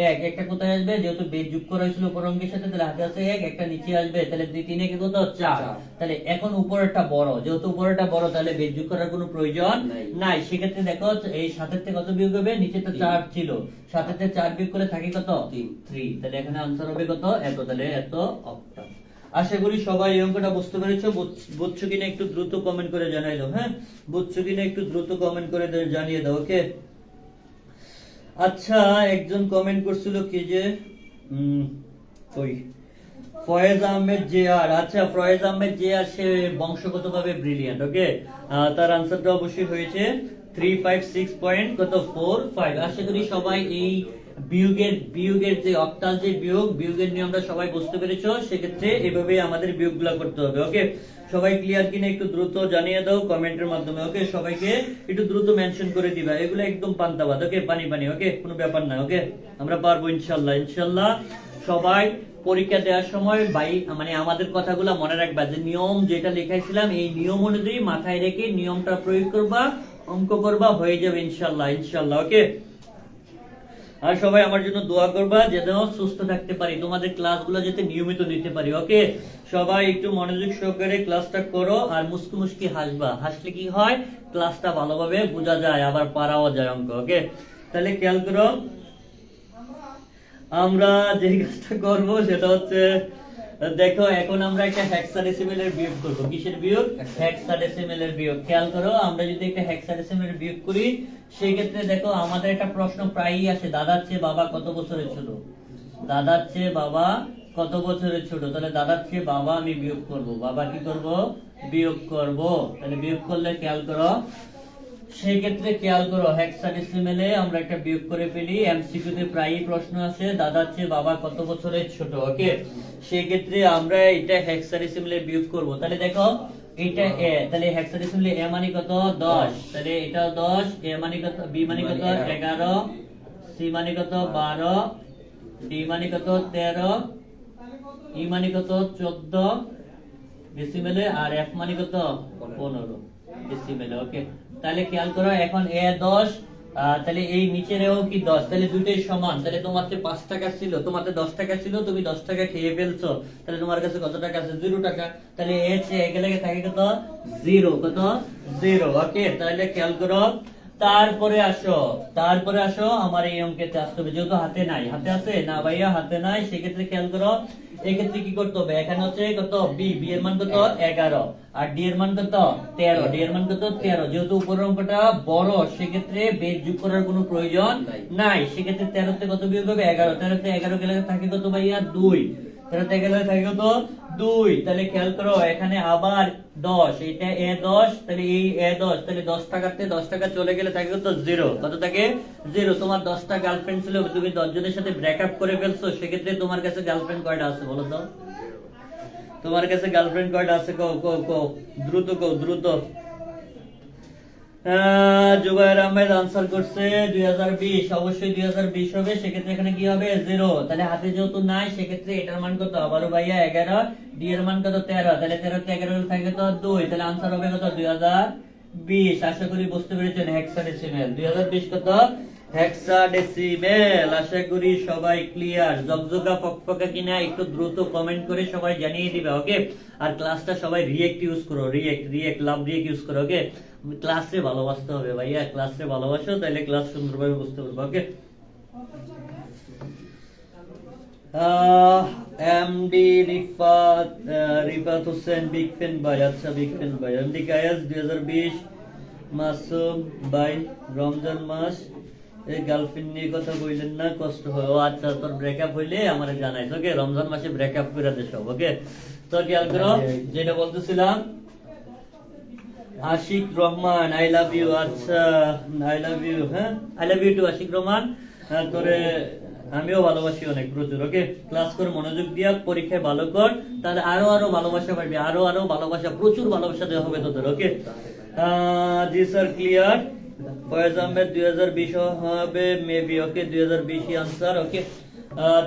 1। একটা কোথায় আসবে? যেহেতু বেস যোগ করা হয়েছিল উপর অঙ্কের সাথে, তাহলে হাতে আছে 1, একটা নিচে আসবে। তাহলে 2 3 এ কত? 4। তাহলে এখন উপরেরটা বড়, যেহেতু উপরেরটা বড় তাহলে বেস যোগ করার কোনো প্রয়োজন নাই। সেক্ষেত্রে দেখো এই 7 এর থেকে কত বিয়োগ হবে? নিচেটা 4 ছিল, 7 এর থেকে 4 বিয়োগ করলে থাকে কত? 3। তাহলে এখানে आंसर হবে কত? এত। তাহলে এত অক্টাল। আশা করি সবাই এই অঙ্কটা বুঝতে পেরেছো। বুঝছো কিনা একটু দ্রুত কমেন্ট করে জানাই দাও। হ্যাঁ, বুঝছো কিনা একটু দ্রুত কমেন্ট করে জানিয়ে দাও। ওকে, আচ্ছা, একজন কমেন্ট করছিল কি যে ওই ফয়েজ আহমেদ জে আর। আচ্ছা, ফয়েজ আহমেদ জে আর সে বংশগতভাবে ব্রিলিয়ান্ট। ওকে, তার আনসারটা অবশ্যই হয়েছে 356 পয়েন্ট কত? 45। আশা করি সবাই এই বিয়োগের যে অক্টাল যে বিয়োগের নিয়মটা সবাই বুঝতে পেরেছো। সেক্ষেত্রে এভাবে আমাদের বিয়োগগুলো করতে হবে। ওকে, সবাই ক্লিয়ার কিনা একটু দ্রুত জানিয়ে দাও কমেন্টের মাধ্যমে। ওকে, সবাইকে একটু দ্রুত মেনশন করে দিবা। এগুলো একদম পান্তাবাদ। ওকে, পানি। ওকে, কোনো ব্যাপার না। ওকে, আমরা পারবো ইনশাআল্লাহ। সবাই পরীক্ষা দেওয়ার সময় মানে আমাদের কথাগুলো মনে রাখবা, যে নিয়ম যেটা লিখাইছিলাম এই নিয়ম অনুযায়ী মাথায় রেখে নিয়মটা প্রয়োগ করবা, অঙ্ক করবা, হয়ে যাবে ইনশাআল্লাহ। ওকে, আর সবাই আমার জন্য দোয়া করবা যেন সুস্থ থাকতে পারি, তোমাদের ক্লাসগুলো যাতে নিয়মিত নিতে পারি। ওকে, সবাই একটু মনোযোগ সহকারে ক্লাসটা করো আর মুস্কি হাসবা। হাসলে কি হয়? ক্লাসটা ভালোভাবে বোঝা যায়, আবার পারাও যায় অঙ্ক। ওকে, তাহলে খেয়াল করো, আমরা যে কাজটা করব সেটা হচ্ছে দেখো এখন আমরা একটা হেক্সাডেসিমেলের বিয়োগ করব। কিসের বিয়োগ? হেক্সাডেসিমেলের বিয়োগ। খেয়াল করো, আমরা যদি একটা হেক্সাডেসিমেলের বিয়োগ করি সেই ক্ষেত্রে দেখো আমাদের একটা প্রশ্ন প্রায়ই আসে, দাদার চেয়ে বাবা কত বছরের ছোট? দাদার চেয়ে বাবা কত বছরের ছোট? তাহলে দাদার চেয়ে বাবা আমি বিয়োগ করব। বাবা কি করব? বিয়োগ করব। তাহলে বিয়োগ করলে খেয়াল করো, সেই ক্ষেত্রে খেয়াল করো হেক্সাডেসিমেলে আমরা একটা বিয়োগ করে ফেলি। এমসিকিউ তে প্রায়ই প্রশ্ন আসে দাদার চেয়ে বাবা কত বছরের ছোট। ওকে, সেই ক্ষেত্রে আমরা এটা হেক্সাডেসিমেলে বিয়োগ করব। তাহলে দেখো এটা এ, তাহলে হেক্সাডেসিমেলে এ মানে কত? 10। তাহলে এটা 10, এ মানে কত? বি মানে কত? 11, সি মানে কত? 12, ডি মানে কত? 13, ই মানে কত? 14 ডেসিমেলে, আর এফ মানে কত? 15 ডেসিমেলে। ওকে, তাহলে খেয়াল করো এখন এ 10, তাহলে এই নিচের এও কি 10, তাহলে দুটোই সমান। তাহলে তোমার যে 5 টাকা ছিল, তোমাতে 10 টাকা ছিল, তুমি 10 টাকা খেয়ে ফেলছো, তাহলে তোমার কাছে কত টাকা আছে? 0 টাকা। তাহলে এ চেয়ে একে লেগে থাকে কত? 0। কত? 0। ওকে, তাহলে খেয়াল করো, তারপরে আসো আমার এই অঙ্কেতে আসতে হবে, যেহেতু হাতে নাই। হাতে আছে না ভাইয়া? হাতে নাই। সেক্ষেত্রে খেয়াল করো, এক্ষেত্রে কি করতে হবে? এখানে হচ্ছে কত? বি, বি এর মান কত? 11, আর ডি এর মান কত? 13, ডি এর মান কত? 13। যেহেতু উপরের অঙ্কটা বড়, সেক্ষেত্রে বেজ যোগ করার কোনো প্রয়োজন নাই। সেক্ষেত্রে 13 তে কত বিয়োগ হবে? 11। 13 তে 11 গেলে থাকে কত ভাইয়া? 2। 13 তে গেলে থাকে কত? 2। তাহলে খেয়াল করো এখানে আবার 10, এটা এ 10, তাহলে এই এ 10, তাহলে 10 টাকাতে 10 টাকা চলে গেলে থাকে কত? 0। কত থাকে? 0। তোমার 10টা গার্লফ্রেন্ড ছিল, তুমি 10 জনের সাথে ব্রেকআপ করে ফেলছো, সেক্ষেত্রে তোমার কাছে গার্লফ্রেন্ড কয়টা আছে বলো তো? তোমার কাছে গার্লফ্রেন্ড কয়টা আছে? কও কও কও, দ্রুত কও, দ্রুত। জুবায়ের আহমেদ আনসার করছে 2020। অবশ্যই 2020 হবে। সেক্ষেত্রে এখানে কি হবে? 0। তাহলে হাতে যেহেতু নাই, সেক্ষেত্রে এটার মান কত? আবারও ভাইয়া 11, ডি এর মান কত? 13। তাহলে 13 তে 11 থাকে কত? 2। তাহলে আনসার হবে কত? 2020। আশা করি বুঝতে পেরেছেন। হেক্সাডেসিমেল 2020 কত? হেক্সাডেসিমেল। আশা করি সবাই ক্লিয়ার। জগজগা ফকফকা কিনা একটু দ্রুত কমেন্ট করে সবাই জানিয়ে দিবে। ওকে, আর ক্লাসটা সবাই রিয়েক্ট ইউজ করো, রিয়েক্ট লাভ রিয়েক্ট ইউজ করো। ওকে, ক্লাসে ভালোবাসতে হবে ভাইয়া, ক্লাসে ভালোবাসো, তাহলে ক্লাস সুন্দরভাবে বুঝতে পারবো। Okay, MD Rifat Hossain big fan ভাই। আচ্ছা, বিগ ফ্যান ভাই। এমডি কায়াস 2020। মাসুম ভাই রমজান মাস, এই গার্লফ্রেন্ড নিয়ে কথা বললেন না, কষ্ট হয়। ও আচ্ছা, তোর ব্রেকআপ হইলে আমারে জানাইস। ওকে, রমজান মাসে ব্রেকআপ করে দে সব। ওকে, তো খেয়াল করো যেটা বলতেছিলাম। Ashiq Rahman, I love you. আচ্ছা, আই লাভ ইউ। হ্যাঁ, I love you too Ashiq Rahman. তোরে আমিও ভালোবাসি অনেক, প্রচুর। ওকে, ক্লাস করে মনোযোগ দিয়া পরীক্ষায় ভালো কর, তাহলে আরো আরো ভালোবাসা পাবি, আরো আরো ভালোবাসা, প্রচুর ভালোবাসা দেওয়া হবে তোদের। ওকে, জি স্যার, ক্লিয়ার। ফয়েজ আহমেদ 2020 হবে মেবি। ওকে, 2020 আনসার। ওকে,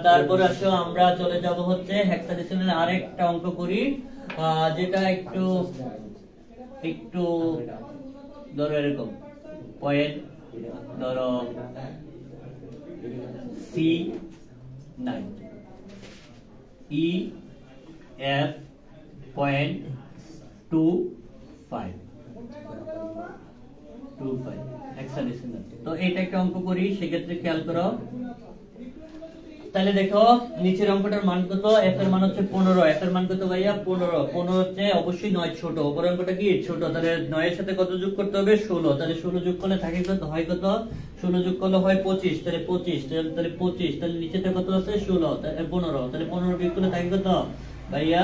তারপরে আসো আমরা চলে যাব হচ্ছে হেক্সাডেসিমেলের আরেকটা অঙ্ক করি, যেটা একটু একটু ধরো এরকম পয়েন্ট, ধরো C9, E F point 25 hexadecimal. তো এটা একটা অঙ্ক করি, সেক্ষেত্রে খেয়াল করো। তাহলে দেখো নিচের অঙ্কটার মান কত? এফ এর মান হচ্ছে 15। এফ এর মান কত ভাইয়া? 15। 15 হচ্ছে অবশ্যই 9 ছোট, উপরের অঙ্কটা কি ছোট, তাহলে 9 এর সাথে কত যোগ করতে হবে? 16। তাহলে 16 যোগ করলে থাকে কত? হয় কত? 16 যোগ করলে হয় 25। তাহলে 25, তাহলে 25, তাহলে নিচেতে কত আছে? 16, তাহলে 15। তাহলে 15 বিয়োগ করলে থাকে কত ভাইয়া?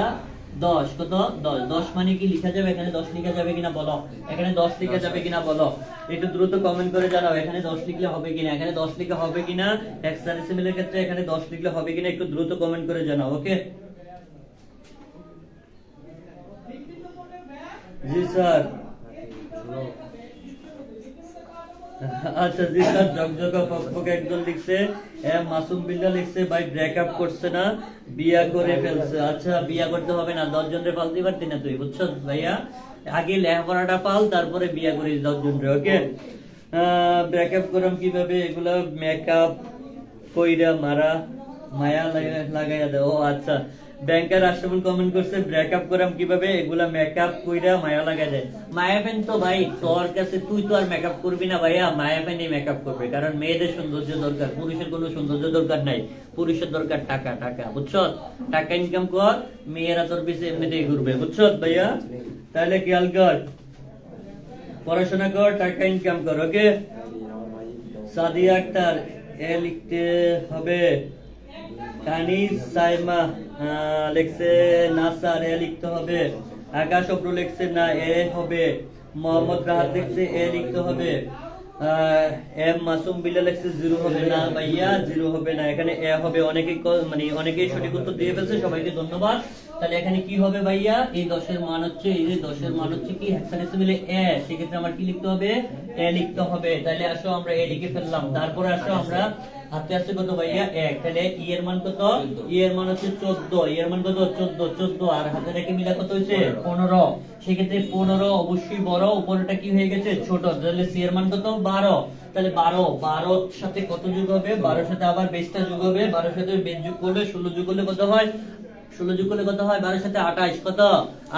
10। কত? 10। 10 মানে কি লিখা যাবে? এখানে 10 লিখা যাবে কিনা বলো? এখানে 10 লিখা যাবে কিনা বলো? একটু দ্রুত কমেন্ট করে জানাও এখানে 10 লিখলে হবে কিনা, এখানে 10 লিখলে হবে কিনা, হেক্সাডেসিমেলের ক্ষেত্রে এখানে 10 লিখলে হবে কিনা, একটু দ্রুত কমেন্ট করে জানাও। ওকে, জি স্যার। আচ্ছা জি স্যার, জগজগা ফকফকে একজন লিখছে, মাসুম বিল্লাহ লিখছে ভাই ব্রেকআপ করছে না, বিয়া করে ফেলছে। আচ্ছা, বিয়া করতে হবে না, 10 জনের পালতে পারতি না তুই, বুঝছো ভাইয়া? আগে লেখাপড়াটা পাল, তারপরে বিয়া করিস 10 জনের। ওকে, ব্রেকআপ করম কিভাবে? এগুলা মেকআপ কইরা মারা, মায়া লাগাইয়া দেয়। ও আচ্ছা, ব্যাংকার আশরাফুল কমেন্ট করছে ব্রেকআপ করাম কিভাবে, এগুলা মেকআপ কইরা মায়া লাগাই দেয়। মায়া ফ্যান তো ভাই তোর কাছে, তুই তো আর মেকআপ করবি না ভাইয়া, মায়া ফ্যানই মেকআপ করবে, কারণ মেয়েদের সৌন্দর্য দরকার, পুরুষের কোনো সৌন্দর্য দরকার নাই। পুরুষের দরকার টাকা, টাকা, বুঝছো? টাকা ইনকাম কর, মেয়েরা তোর পিছে এমনিতেই ঘুরবে, বুঝছো ভাইয়া? তাহলে খেয়াল কর, পড়াশোনা কর, টাকা ইনকাম কর, ওকে? সাদিয়া আক্তার, এ লিখতে হবে। কানিজ সাইমা লিখছে না স্যার, এ লিখতে হবে। আকাশ অপ্রু লিখছে না, এ হবে। মোহাম্মদ রাহাত লিখছে এ লিখতে হবে। এম মাসুম বিল্লাহ লিখছে জিরো হবে না ভাইয়া, জিরো হবে না, এখানে এ হবে। অনেকেই মানে অনেকেই সঠিক উত্তর দিয়ে ফেলছে, সবাইকে ধন্যবাদ। তাহলে এখানে কি হবে ভাইয়া, এই 10 এর মান হচ্ছে, এই যে 10 এর মান হচ্ছে কি হেক্সাডেসিমেলে এ, সেক্ষেত্রে আমার কি লিখতে হবে, এ লিখতে হবে। তাহলে আসো আমরা এ লিখে ফেললাম। তারপরে আসো আমরা হাতে আছে কত ভাইয়া 1, তাহলে ই এর মান কত, ই এর মান হচ্ছে 14, ই এর মান কত 14, 14 আর হাতে রেখে মিলা কত হইছে 15, সেক্ষেত্রে 15 অবশ্যই বড়, উপরটা কি হয়ে গেছে ছোট, তাহলে সি এর মান কত 12, তাহলে 12, 12 এর সাথে কত যোগ হবে, 12 এর সাথে আবার বেসটা যোগ হবে, 12 এর সাথে বেস যোগ করলে 16 যোগ করলে কত হয়, 16 যোগ করলে কত হয়, 12 এর সাথে 28, কত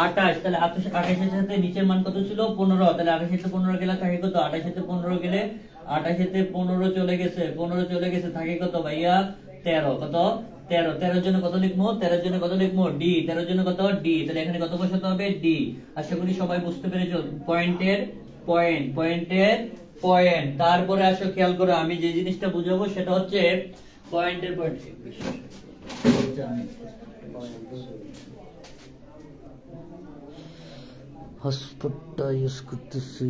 28, তাহলে 28 এর সাথে নিচের মান কত ছিল 15, তাহলে 28 এর সাথে 15 গেলে থাকে কত, 28 এর সাথে 15 গেলে 28 এর সাথে 15 চলে গেছে, 15 চলে গেছে, থাকে কত ভাইয়া 13, কত 13, 13 এর জন্য কত লিখবো, 13 এর জন্য কত লিখবো ডি, 13 এর জন্য কত ডি, তাহলে এখানে কত বসাতে হবে ডি। আশা করি সবাই বুঝতে পেরেছো, পয়েন্টের পয়েন্ট, পয়েন্টের পয়েন্ট। তারপরে আসো খেয়াল করো, আমি যে জিনিসটা বুঝাবো সেটা হচ্ছে পয়েন্টের পয়েন্ট। হটস্পটটা ইউজ করতেছি,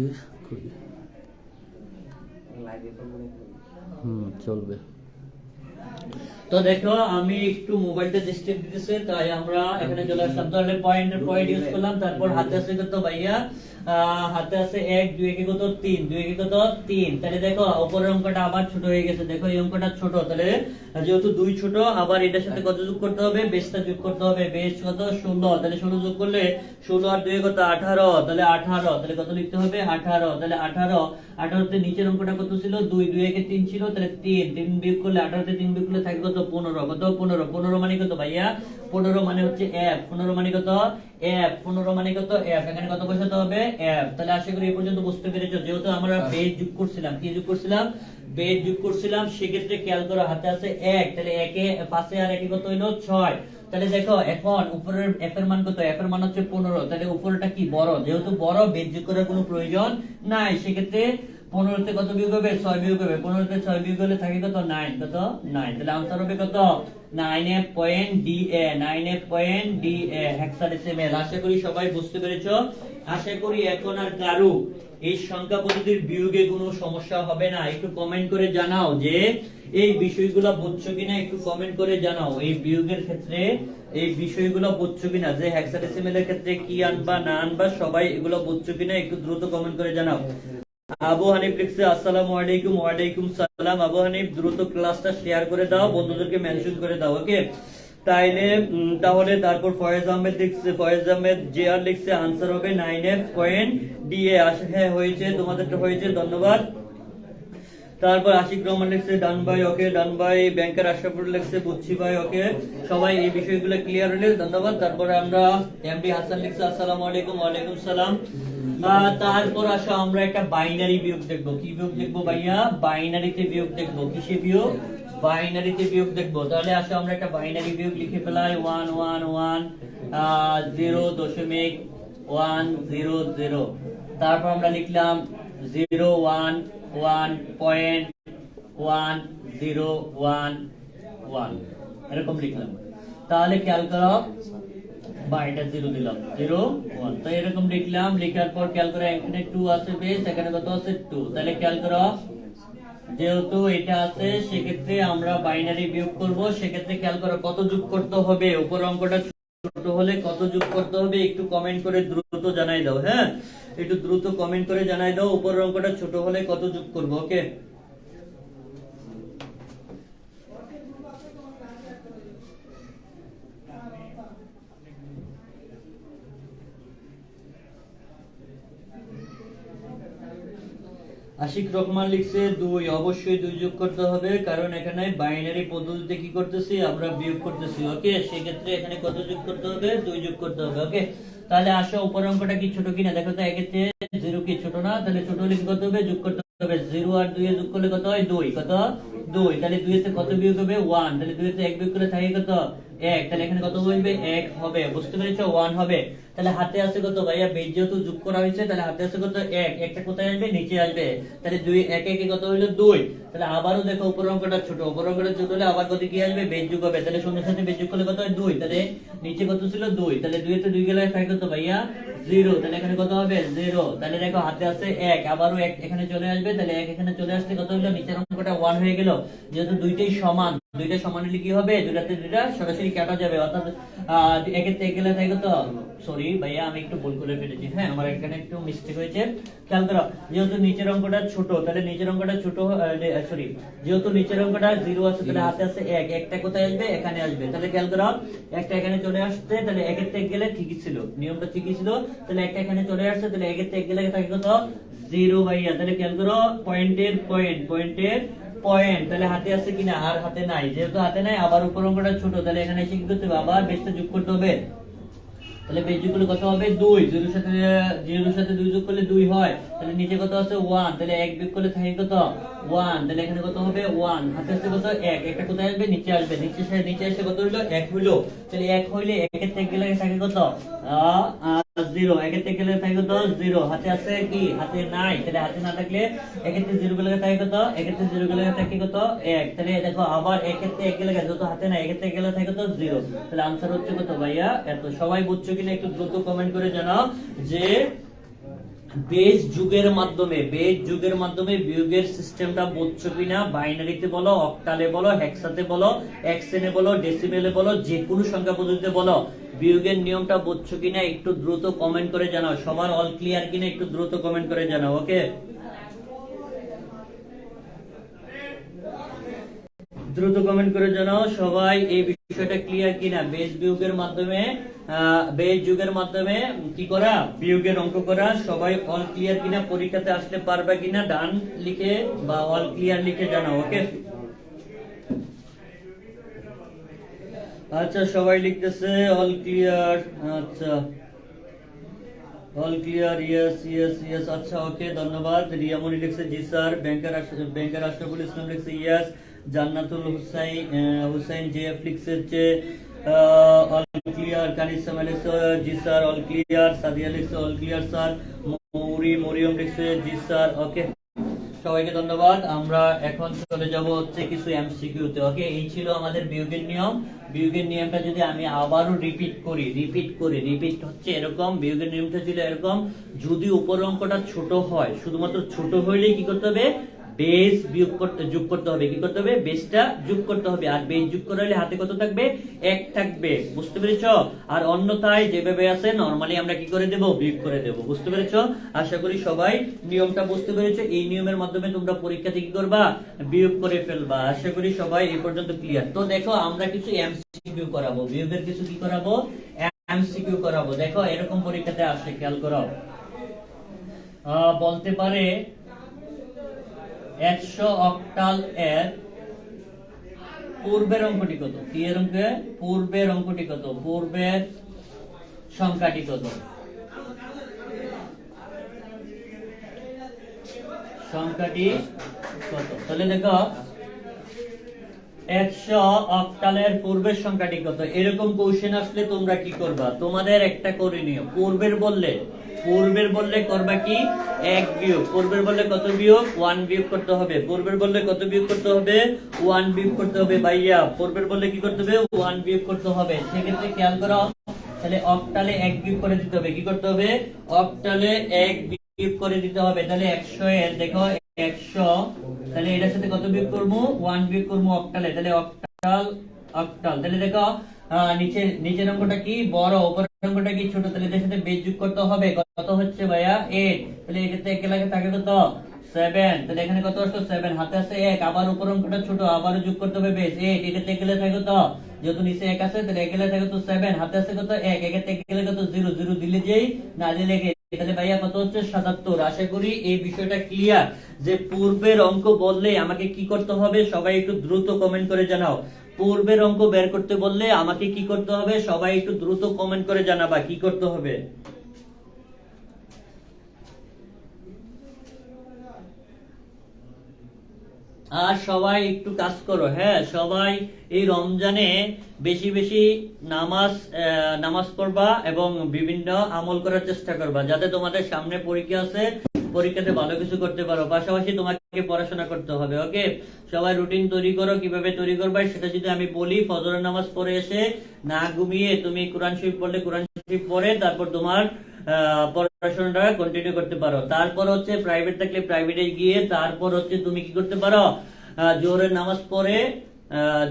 চলবে। তো দেখো আমি একটু মোবাইলটা ডিস্টার্ব দিতেছে, তাই আমরা এখানে চলে আসলাম। তাহলে পয়েন্টের পয়েন্ট ইউজ করলাম। তারপর হাতে আছে কত ভাইয়া, হাতে আছে 1, 2 একে কত 3, 2 একে কত 3, তাহলে দেখো উপরের অঙ্কটা আবার ছোট হয়ে গেছে, দেখো এই অঙ্কটা ছোট, তাহলে যেহেতু 2 ছোট, আবার এটার সাথে কত যোগ করতে হবে, বেসটা যোগ করতে হবে, বেস কত 16, তাহলে 16 যোগ করলে 16 আর 2 কত 18, তাহলে 18, তাহলে কত লিখতে হবে 18, তাহলে 18, 18 তে নিচের অঙ্কটা কত ছিল 2, 2 একে 3 ছিল, তাহলে 3, 3 বিয়োগ করলে 18 তে 3 বিয়োগ করলে থাকে কত 15, কত 15, 15 মানে কত ভাইয়া, 15 মানে হচ্ছে f, 15 মানে কত f, 15 মানে কত f, এখানে কত বসাতে হবে f। তাহলে আশা করি এই পর্যন্ত বুঝতে পেরেছো। যেহেতু আমরা বেস যোগ করছিলাম, কি যোগ করছিলাম, বেস যোগ করছিলাম, সেক্ষেত্রে খেয়াল করো হাতে আছে 1, তাহলে 1 এ পাশে আর 1 কত হইলো 6, তাহলে দেখো এখন উপরের f এর মান কত, f এর মান হচ্ছে 15, তাহলে উপরটা কি বড়, যেহেতু বড় বেস যোগ করার কোনো প্রয়োজন নাই, সেক্ষেত্রে 15 তে কত বিয়োগ হবে 6 বিয়োগ হবে, 15 তে 6 বিয়োগ হলে থাকে কত 9, কত 9, তাহলে आंसर হবে কত 9f.da, 9f.da হেক্সাডেসিমেল। আশা করি সবাই বুঝতে পেরেছো। আশা করি এখন আর কারো এই সংখ্যা পদ্ধতির বিয়োগে কোনো সমস্যা হবে না। একটু কমেন্ট করে জানাও যে এই বিষয়গুলো বুঝছো কিনা, একটু কমেন্ট করে জানাও এই বিয়োগের ক্ষেত্রে এই বিষয়গুলো বুঝছো কিনা, যে হেক্সাডেসিমেলের ক্ষেত্রে কি আনবা না আনবা, সবাই এগুলো বুঝছো কিনা একটু দ্রুত কমেন্ট করে জানাও। আবু হানিফ লিখছে আসসালামু আলাইকুম। ওয়া আলাইকুম সালাম। আবু হানিফ দ্রুত ক্লাসটা শেয়ার করে দাও, বন্ধুদেরকে মেনশন করে দাও, ওকে? তাইলে তাহলে তারপর ফয়েজ আহমেদ লিখছে, ফয়েজ আহমেদ জেআর লিখছে आंसर হবে 9f.da। হ্যাঁ হয়েছে, তোমাদেরটা হয়েছে, ধন্যবাদ। তারপর আশিক রহমান লিখছে ডান ভাই, ওকে ডান ভাই। ব্যাংকার আশরাফুল লিখছে বুঝছি ভাই, ওকে। সবাই এই বিষয়গুলো ক্লিয়ার হলে ধন্যবাদ। তারপরে আমরা এমডি হাসান লিখছে আসসালামু আলাইকুম। ওয়া আলাইকুম সালাম। তারপর আসো আমরা একটা বাইনারি বিয়োগ দেখবো। কি বিয়োগ দেখবো ভাইয়া, বাইনারিতে বিয়োগ দেখবো। কিসে বিয়োগ, বাইনারিতে বিয়োগ দেখবো। তাহলে আসো আমরা একটা বাইনারি বিয়োগ লিখে ফেলাই 11110.100। তারপর আমরা লিখলাম 011.1011 এরকম লিখলাম। তাহলে খেয়াল করো বা এটা 0 দিলাম 01, তো এরকম লিখলাম। লেখার পর খেয়াল করো এখানে 2 আছে বেস, এখানে কত আছে 2, তাহলে খেয়াল করো যেহেতু এটা আছে সেক্ষেত্রে আমরা বাইনারি বিয়োগ করব। সেক্ষেত্রে খেয়াল করো কত যোগ করতে হবে, উপর অঙ্কটা ছোট হলে কত যোগ করতে হবে একটু কমেন্ট করে দ্রুত জানাই দাও। হ্যাঁ, একটু দ্রুত কমেন্ট করে জানাই দাও উপরের অঙ্কটা ছোট হলে কত যোগ করব, ওকে? আশিক রহমান লিখছে 2, অবশ্যই 2 যোগ করতে হবে, কারণ এখানে বাইনারি পদ্ধতিতে কি করতেছি আমরা বিয়োগ করতেছি। ওকে, সেই ক্ষেত্রে এখানে কত যোগ করতে হবে? 2 যোগ করতে হবে। ওকে, তাহলে আসো উপর অঙ্কটা কি ছোট কিনা দেখো তো। একের চেয়ে 0 কি ছোট না? তাহলে ছোট হলে কি করতে হবে? যোগ করতে হবে। 0 আর 2 এ যোগ করলে কত হয়? 2। কত? 2। তাহলে 2 এর থেকে কত বিয়োগ হবে? 1। তাহলে 2 এর থেকে 1 বিয়োগ করলে থাকে কত? 1। তাহলে এখানে কত বলবে? 1 হবে। বুঝতে পেরেছো? 1 হবে। তাহলে হাতে আছে কত ভাইয়া? বেজ যেহেতু যোগ করা হয়েছে, তাহলে হাতে আছে কত? 1। একটা কোথায় আসবে? নিচে আসবে। তাহলে 2 1 1 কত হলো? 2। তাহলে আবারও দেখো উপর অঙ্কটা ছোট, উপর অঙ্কটা ছোট হলে আবার কত কি আসবে? বেজ যোগ হবে। তাহলে শূন্যের সাথে বেজ যোগ করলে কত হয়? 2। তাহলে নিচে কত ছিল? 2। তাহলে 2 এতে 2 গেলে থাকে কত ভাইয়া? 0। তাহলে এখানে কত হবে? 0। তাহলে দেখো হাতে আছে 1, আবারও 1 এখানে চলে আসবে। তাহলে 1 এখানে চলে আসলে কত হলো? নিচের অঙ্কটা 1 হয়ে গেল। যেহেতু দুইটাই সমান, দুইটা সমান হলে কি হবে? দুইটাতে দুইটা সরাসরি কাটা যাবে। অর্থাৎ একের থেকে গেলে থাকে কত? সরি ভাইয়া, আমি একটু ভুল করে ফেলেছি। হ্যাঁ, আমার এখানে একটু মিস্টেক হয়েছে। খেয়াল করো, যেহেতু নিচের অঙ্কটা ছোট, তাহলে নিচের অঙ্কটা ছোট, সরি, যেহেতু নিচের অঙ্কটা 0 আছে, তাহলে হাতে আছে 1, একটা কোথায় আসবে? এখানে আসবে। তাহলে খেয়াল করো, একটা এখানে চলে আসছে, তাহলে একের থেকে গেলে ঠিকই ছিল, নিয়মটা ঠিকই ছিল। তাহলে একটা এখানে চলে আসছে, তাহলে একের থেকে গেলে থাকে কত? 0 ভাইয়া। তাহলে খেয়াল করো, পয়েন্টের পয়েন্ট, তাহলে হাতে আছে কিনা? আর হাতে নাই। যেহেতু হাতে নাই, আবার উপর অঙ্কটা ছোট, তাহলে এখানে এসে কি করতে হবে? আবার বেসটা যোগ করতে হবে। তাহলে বেজ যোগ করলে কত হবে? 2। 0 এর সাথে 2 যোগ করলে 2 হয়। তাহলে নিচে কত আছে? 1। তাহলে 1 বিয়োগ করলে থাকে কত? 1। তাহলে এখানে কত হবে? 1। হাতে আছে কত? 1, একটা কোথায় আসবে? নিচে আসবে। নিচে এসে কত হলো? 1 হলো। তাহলে 1 হইলে 1 এর থেকে গেলে থাকে কত? 0। 1 এর থেকে গেলে থাকে কত? 0। হাতে আছে কি? হাতে নাই। তাহলে হাতে না থাকলে 1 এর থেকে 0 গেলে থাকে কত? 1 এর থেকে 0 গেলে থাকে কত? 1। তাহলে দেখো আবার 1 এর থেকে 1 গেলে যত হাতে নাই, 1 এর থেকে গেলে থাকে কত? 0। তাহলে आंसर হচ্ছে কত ভাইয়া? এত। সবাই বুঝছো কিনা একটু দ্রুত কমেন্ট করে জানাও যে বেজ যুগের মাধ্যমে বিয়োগের সিস্টেমটা বুঝছো কিনা। বাইনারিতে বলো, অক্টালে বলো, হেক্সাতে বলো, এক্সেনে বলো, ডেসিমেলে বলো, যে কোনো সংখ্যা পদ্ধতিতে বলো, বিয়োগের নিয়মটা বুঝছো কিনা একটু দ্রুত কমেন্ট করে জানাও। সবার অল ক্লিয়ার কিনা একটু দ্রুত কমেন্ট করে জানাও। ওকে, দ্রুত কমেন্ট করে জানাও সবাই এই বিষয়টা ক্লিয়ার কিনা। বেজ যুগের মাধ্যমে কি করা? বিয়োগের অঙ্ক করা। সবাই অল ক্লিয়ার কিনা? পরীক্ষাতে আসলে পারবে কিনা? ডান লিখে বা অল ক্লিয়ার লিখে জানাও। ওকে, আচ্ছা সবাই লিখতেছে অল ক্লিয়ার। আচ্ছা, all clear, yes yes yes. আচ্ছা ওকে, ধন্যবাদ। রিয়ামনি লিখছে জি স্যার। ব্যাংকার আশরাফুল ইসলাম লিখছে ইয়েস। জান্নাতুল হুসাইন জেএফ লিখছে যে অল ক্লিয়ার। কানিসামা লিখছে জি স্যার অল ক্লিয়ার। সাদিয়া লিখছে অল ক্লিয়ার স্যার। মরিয়ম লিখছে জি স্যার। ওকে, সবাইকে ধন্যবাদ। আমরা এখন চলে যাব হচ্ছে কিছু এমসিকিউ তে। ওকে, এই ছিল আমাদের বিয়োগের নিয়ম। বিয়োগের নিয়মটা যদি আমি আবারও রিপিট হচ্ছে এরকম। বিয়োগের নিয়মটা ছিল এরকম, যদি উপর অঙ্কটা ছোট হয়, শুধুমাত্র ছোট হইলেই কি করতে হবে? বেস যোগ করতে হবে। কি করতে হবে? বেসটা যোগ করতে হবে। আর বেস যোগ করালে হাতে কত থাকবে? 1 থাকবে। বুঝতে পেরেছো? আর অন্যথায় যেভাবে আছে নরমালি আমরা কি করে দেব? বিয়োগ করে দেব। বুঝতে পেরেছো? আশা করি সবাই নিয়মটা বুঝতে পেরেছো। এই নিয়মের মাধ্যমে তোমরা পরীক্ষাতে কি করবা? বিয়োগ করে ফেলবা। আশা করি সবাই এই পর্যন্ত ক্লিয়ার। তো দেখো, আমরা কিছু এমসিকিউ করাবো। বিয়োগের কিছু কি করাবো? এমসিকিউ করাবো। দেখো এরকম পরীক্ষাতে আসে, খেয়াল করো। বলতে পারে 100 অক্টাল এর পূর্বের অঙ্কটি কত? কি এর অঙ্কে? পূর্বের অঙ্কটি কত? পূর্বের সংখ্যাটি কত? সংখ্যাটি কত? তাহলে দেখো 100 অক্টালের পূর্বের সংখ্যাটি কত? এরকম কোশ্চেন আসলে তোমরা কি করবা? তোমাদের একটা করে নিও। পূর্বের বললে করবা কি? 1 বিয়োগ। পূর্বের বললে কত বিয়োগ? 1 বিয়োগ করতে হবে। পূর্বের বললে কত বিয়োগ করতে হবে? 1 বিয়োগ করতে হবে ভাইয়া। পূর্বের বললে কি করতে হবে? 1 বিয়োগ করতে হবে। সেক্ষেত্রে খেয়াল করো, তাহলে অক্টালে 1 বিয়োগ করে দিতে হবে। কি করতে হবে? অক্টালে 1 বিয়োগ করে দিতে হবে। তাহলে 100 এর দেখো 100, তাহলে এটার সাথে কত বিয়োগ করব? 1 বিয়োগ করব অক্টালে। তাহলে অক্টাল। তাহলে দেখো নিচের অঙ্কটা কি বড়, উপরের অঙ্কটা কি ছোট। তাহলে এদের সাথে বেজ যোগ করতে হবে। কত হচ্ছে ভাইয়া? 8। তাহলে এটাতে একে লাগে থাকে কত? 7। তাহলে এখানে কত আসলো? 7। হাতে আছে 1, আবার উপর অঙ্কটা ছোট, আবার যোগ করতে হবে বেজ 8। এটাতে একে লাগে কত? যেহেতু নিচে 1 আছে, তাহলে একে লাগে কত? 7। হাতে আছে কত? 1, একে থেকে গেলে কত? 0। 0 দিলে যেই, না দিলে তাহলে ভাইয়া কত হচ্ছে 77। আশা করি এই বিষয়টা ক্লিয়ার যে পূর্বের অঙ্ক বললে আমাকে কি করতে হবে, সবাই একটু দ্রুত কমেন্ট করে জানাও। পূর্বের অঙ্ক বের করতে বললে আমাকে কি করতে হবে, সবাই একটু দ্রুত কমেন্ট করে জানাবা কি করতে হবে। আর সবাই একটু কাজ করো, হ্যাঁ সবাই এই রমজানে বেশি বেশি নামাজ পড়বা এবং বিভিন্ন আমল করার চেষ্টা করবা, যাতে তোমাদের সামনে পরীক্ষা আছে, পরীক্ষাতে ভালো কিছু করতে পারো। পাশাপাশি তোমাকে পড়াশোনা করতে হবে। ওকে, সবাই রুটিন তৈরি করো। কিভাবে তৈরি করবা সেটা যদি আমি বলি, ফজরের নামাজ পড়ে এসে না ঘুমিয়ে তুমি কোরআন শরীফ পড়লে কোরআন শরীফ পড়ে তারপর তোমার পড়াশোনাটা কন্টিনিউ করতে পারো। তারপর হচ্ছে প্রাইভেট থাকলে প্রাইভেটে গিয়ে তারপর হচ্ছে তুমি কি করতে পারো, জোহরের নামাজ পড়ে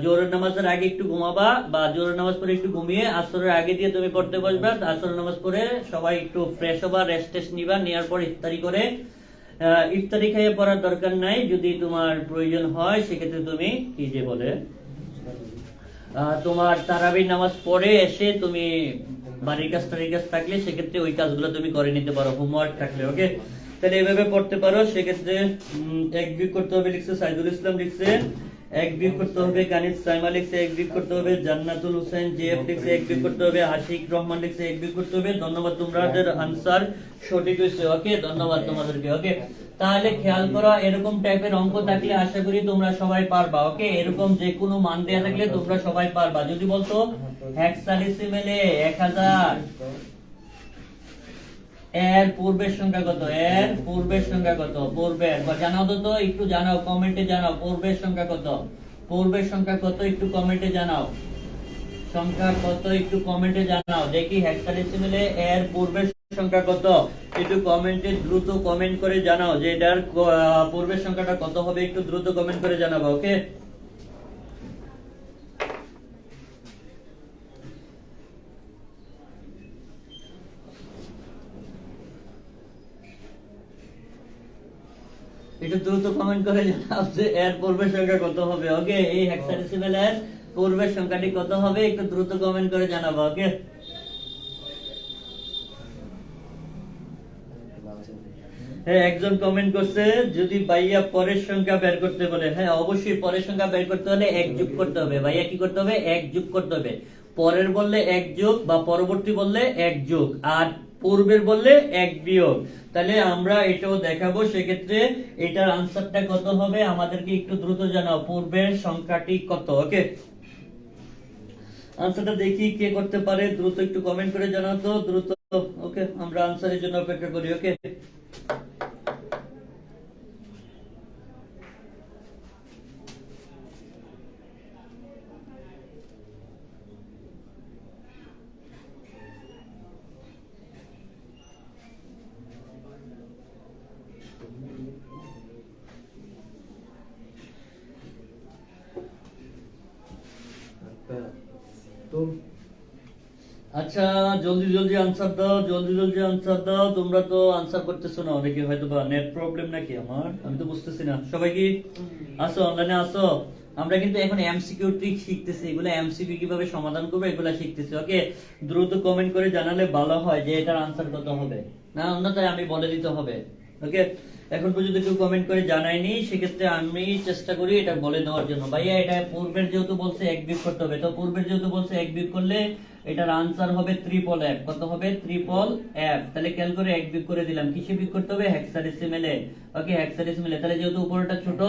জোহরের নামাজের আগে একটু ঘুমাবা, বা জোহরের নামাজ পড়ে একটু ঘুমিয়ে আসরের আগে দিয়ে তুমি পড়তে বসবা। আসরের নামাজ পড়ে সবাই একটু ফ্রেশ হবা, রেস্ট টেস্ট নিবা, নেওয়ার পর ইফতারি করে, ইফতারি খেয়ে পড়ার দরকার নাই, যদি তোমার প্রয়োজন হয় সেক্ষেত্রে তুমি কি যে বলে তোমার তারাবির নামাজ পড়ে এসে তুমি বাড়ির কাজ টাড়ির কাজ থাকলে সেক্ষেত্রে ওই কাজগুলো তুমি করে নিতে পারো, হোমওয়ার্ক থাকলে। ওকে, তাহলে এইভাবে পড়তে পারো। সেক্ষেত্রে এক বিয়োগ করতে হবে লিখছে সাইদুল ইসলাম, লিখছে এক বিয়োগ করতে হবে কানিজ সাইমা, লিখছে এক বিয়োগ করতে হবে জান্নাতুল হোসেন জেএফ, লিখছে এক বিয়োগ করতে হবে আশিক রহমান, লিখছে এক বিয়োগ করতে হবে। ধন্যবাদ, তোমাদের আনসার সঠিক হয়েছে। ওকে, ধন্যবাদ তোমাদেরকে। ওকে, তাহলে খেয়াল করো, এরকম টাইপের অঙ্ক থাকলে আশা করি তোমরা সবাই পারবা। ওকে, এরকম যে কোনো মান দেয়া থাকলে তোমরা সবাই পারবা। যদি বলতো হেক্সাডেসিমেলে 1000 এর পূর্বের সংখ্যা কত, এর পূর্বের সংখ্যা কত, পূর্বের জানাও তো, একটু জানাও, কমেন্টে জানাও পূর্বের সংখ্যা কত, পূর্বের সংখ্যা কত একটু কমেন্টে জানাও, সংখ্যা কত একটু কমেন্টে জানাও। দেখি হেক্সাডেসিমেলে এর পূর্বের সংখ্যা কত, একটু কমেন্টে দ্রুত কমেন্ট করে জানাও যে এটার পূর্বের সংখ্যাটা কত হবে, একটু দ্রুত কমেন্ট করে জানাবো। ওকে, একটু দ্রুত কমেন্ট করে জানাও যে এর পূর্বের সংখ্যা কত হবে। ওকে, এই হেক্সাডেসিমেল এর পূর্বের সংখ্যাটি কত হবে, একটু দ্রুত কমেন্ট করে জানাবো। ওকে, হ্যাঁ একজন কমেন্ট করছে যদি ভাইয়া পরের সংখ্যা বের করতে বলে, হ্যাঁ অবশ্যই পরের সংখ্যা বের করতে হলে এক যোগ করতে হবে। ভাইয়া কি করতে হবে, এক যোগ করতে হবে। পরের বললে এক যোগ, বা পরবর্তী বললে এক যোগ, আর পূর্বের বললে এক বিয়োগ। তাহলে আমরা এটাও দেখাবো। সেক্ষেত্রে এটার আনসারটা কত হবে আমাদেরকে একটু দ্রুত জানাও, পূর্বের সংখ্যাটি কত। ওকে, আনসারটা দেখি কে করতে পারে, দ্রুত একটু কমেন্ট করে জানাও তো, দ্রুত। ওকে, আমরা আনসারের জন্য অপেক্ষা করি। ওকে, আচ্ছা জলদি জলদি আনসার দাও, জলদি জলদি আনসার দাও। তোমরা তো আনসার করতেছো না, অনেকে হয়তো বা নেট প্রবলেম নাকি আমার, আমি তো বুঝতেছি না। সবাই কি আসো, অনলাইনে আসো। আমরা কিন্তু এখন এমসিকিউ ট্রিক শিখতেছি, এগুলো এমসিকিউ কিভাবে সমাধান করবে এগুলো শিখতেছি। ওকে, দ্রুত কমেন্ট করে জানালে ভালো হয় যে এটার আনসার কত হবে, না অন্যথায় আমি বলে দিতে হবে। ওকে, এখন পর্যন্ত কেউ কমেন্ট করে জানায়নি, সেক্ষেত্রে আমি চেষ্টা করি এটা বলে দেওয়ার জন্য। ভাইয়া এটা পূর্বের যেহেতু বলছে এক বিয়োগ করতে হবে, তো পূর্বের যেহেতু বলছে এক বিয়োগ করলে এটার আনসার হবে ট্রিপল এফ। কত হবে, ট্রিপল এফ। তাহলে খেয়াল করে এক বিয়োগ করে দিলাম, কিসে বিয়োগ করতে হবে, হেক্সাডেসিমেলে। ওকে, হেক্সাডেসিমেলে। তাহলে যেহেতু উপরটা ছোট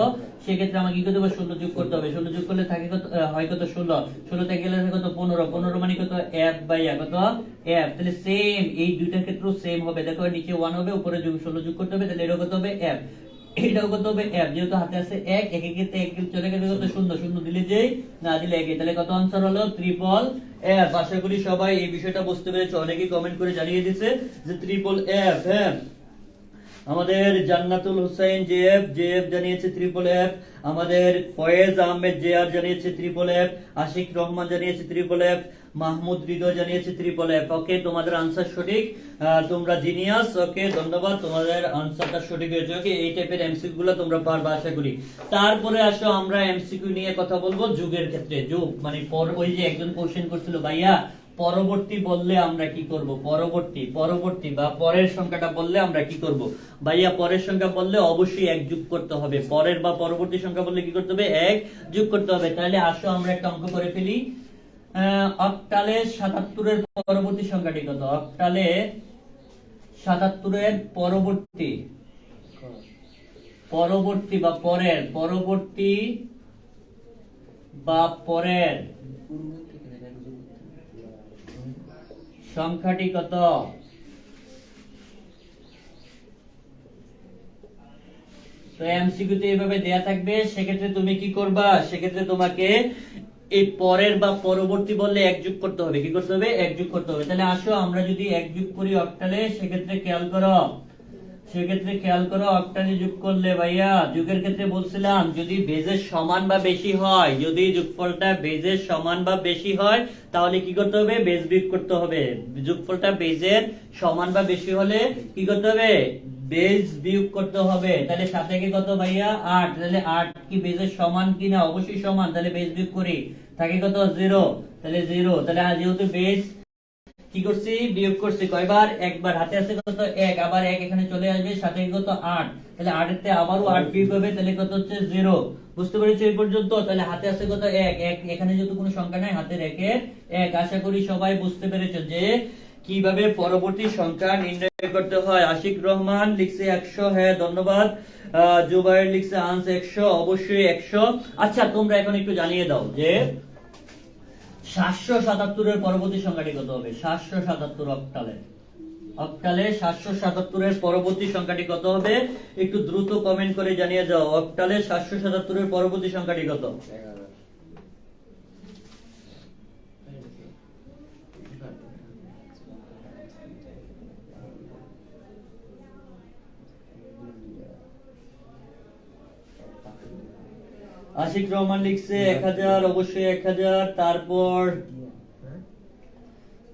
সেক্ষেত্রে আমাকে কি করতে হবে, 16 যোগ করতে হবে। 16 যোগ করলে থাকে কত, হয় কত 16, 16 থেকে গেলে থাকে কত 15, 15 মানে কত এফ বাইয়া কত এফ। তাহলে সেম এই দুইটার ক্ষেত্রেও সেম হবে। দেখো নিচে 1 হবে, উপরে 16 যোগ করতে হবে, তাহলে এটা কত হবে এফ, এইটাও কত হবে এফ। যেহেতু হাতে আছে এক, একে ক্ষেত্রে এক চলে গেলে কত শূন্য, শূন্য দিলে যেই না দিলে একে, তাহলে কত আনসার হলো ট্রিপল এফ। আশা করি সবাই এই বিষয়টা বুঝতে পেরেছে, অনেকেই কমেন্ট করে জানিয়ে দিয়েছে যে ট্রিপল এফ। হ্যাঁ, আমাদের জান্নাতুল হোসেন জেএফ, জেএফ জানিয়েছে ট্রিপল এফ। আমাদের ফয়েজ আহমেদ জেআর জানিয়েছে ট্রিপল এফ। আশিক রহমান জানিয়েছে ট্রিপল এফ। মাহমুদ হৃদয় জানিয়েছে ট্রিপল এফ। ওকে, তোমাদের আনসার সঠিক, তোমরা জিনিয়াস। ওকে, ধন্যবাদ, তোমাদের আনসারটা সঠিক হয়েছে। ওকে, এই টাইপের এমসিকিউ গুলো তোমরা পারবা আশা করি। তারপরে আসো আমরা এমসিকিউ নিয়ে কথা বলবো যুগের ক্ষেত্রে। যুগ মানে ওই যে একজন কোশ্চেন করছিল ভাইয়া পরবর্তী বললে আমরা কি করব? পরবর্তী বা পরের সংখ্যাটা বললে আমরা কি করব? ভাইয়া পরের সংখ্যা বললে অবশ্যই এক যোগ করতে হবে। পরের বা পরবর্তী সংখ্যা বললে কি করতে হবে? এক যোগ করতে হবে। তাহলে আসো আমরা একটা অঙ্ক করে ফেলি। অক্টালে 77 এর পরবর্তী সংখ্যাটি কত? অক্টালে 77 এর পরবর্তী বা পরের সংখ্যাটি কত? তো এমসিকিউ তে এইভাবে দেয়া থাকবে। সেক্ষেত্রে তুমি কি করবা? সেক্ষেত্রে তোমাকে এই পরের বা পরবর্তী বললে এক যোগ করতে হবে। কি করতে হবে? এক যোগ করতে হবে। তাহলে আসো আমরা যদি এক যোগ করি অক্টালে, সেক্ষেত্রে খেয়াল করো অক্টালে যোগ করলে ভাইয়া, যোগের ক্ষেত্রে বলছিলাম যদি বেজের সমান বা বেশি হয়, যদি যোগফলটা বেজের সমান বা বেশি হয় তাহলে কি করতে হবে? বেজ বিয়োগ করতে হবে। যোগফলটা বেজের সমান বা বেশি হলে কি করতে হবে? বেজ বিয়োগ করতে হবে। তাহলে 7 একে কত ভাইয়া? 8। তাহলে 8 কি বেজের সমান কিনা? অবশ্যই সমান। তাহলে বেজ বিয়োগ করি, থাকে কত? 0। তাহলে 0। তাহলে যেহেতু বেজ কি করছি? বিয়োগ করছি। কয়বার? একবার। হাতে আছে কত? 1। আবার 1 এখানে চলে আসবে, সাথে কত? 8। তাহলে 8 এর থেকে আবারও 8 বিয়োগ হবে, তাহলে কত হচ্ছে? 0। বুঝতে পেরেছো এই পর্যন্ত? তাহলে হাতে আছে কত? 1। এখানে যেহেতু কোনো সংখ্যা নাই, হাতের 1 এর 1। আশা করি সবাই বুঝতে পেরেছো যে কিভাবে পরবর্তী সংখ্যা নির্ণয় করতে হয়। আশিক রহমান লিখছে 100। হ্যাঁ, ধন্যবাদ। জুবাইর লিখছে আনস 100। অবশ্যই 100। আচ্ছা, তোমরা এখন একটু জানিয়ে দাও যে 777 এর পরবর্তী সংখ্যাটি কত হবে? 777 অক্টালে 777 এর পরবর্তী সংখ্যাটি কত হবে? একটু দ্রুত কমেন্ট করে জানিয়ে দাও। অক্টালে 777 এর পরবর্তী সংখ্যাটি কত? আশিক রহমান লিখছে 1000। অবশ্যই 1000।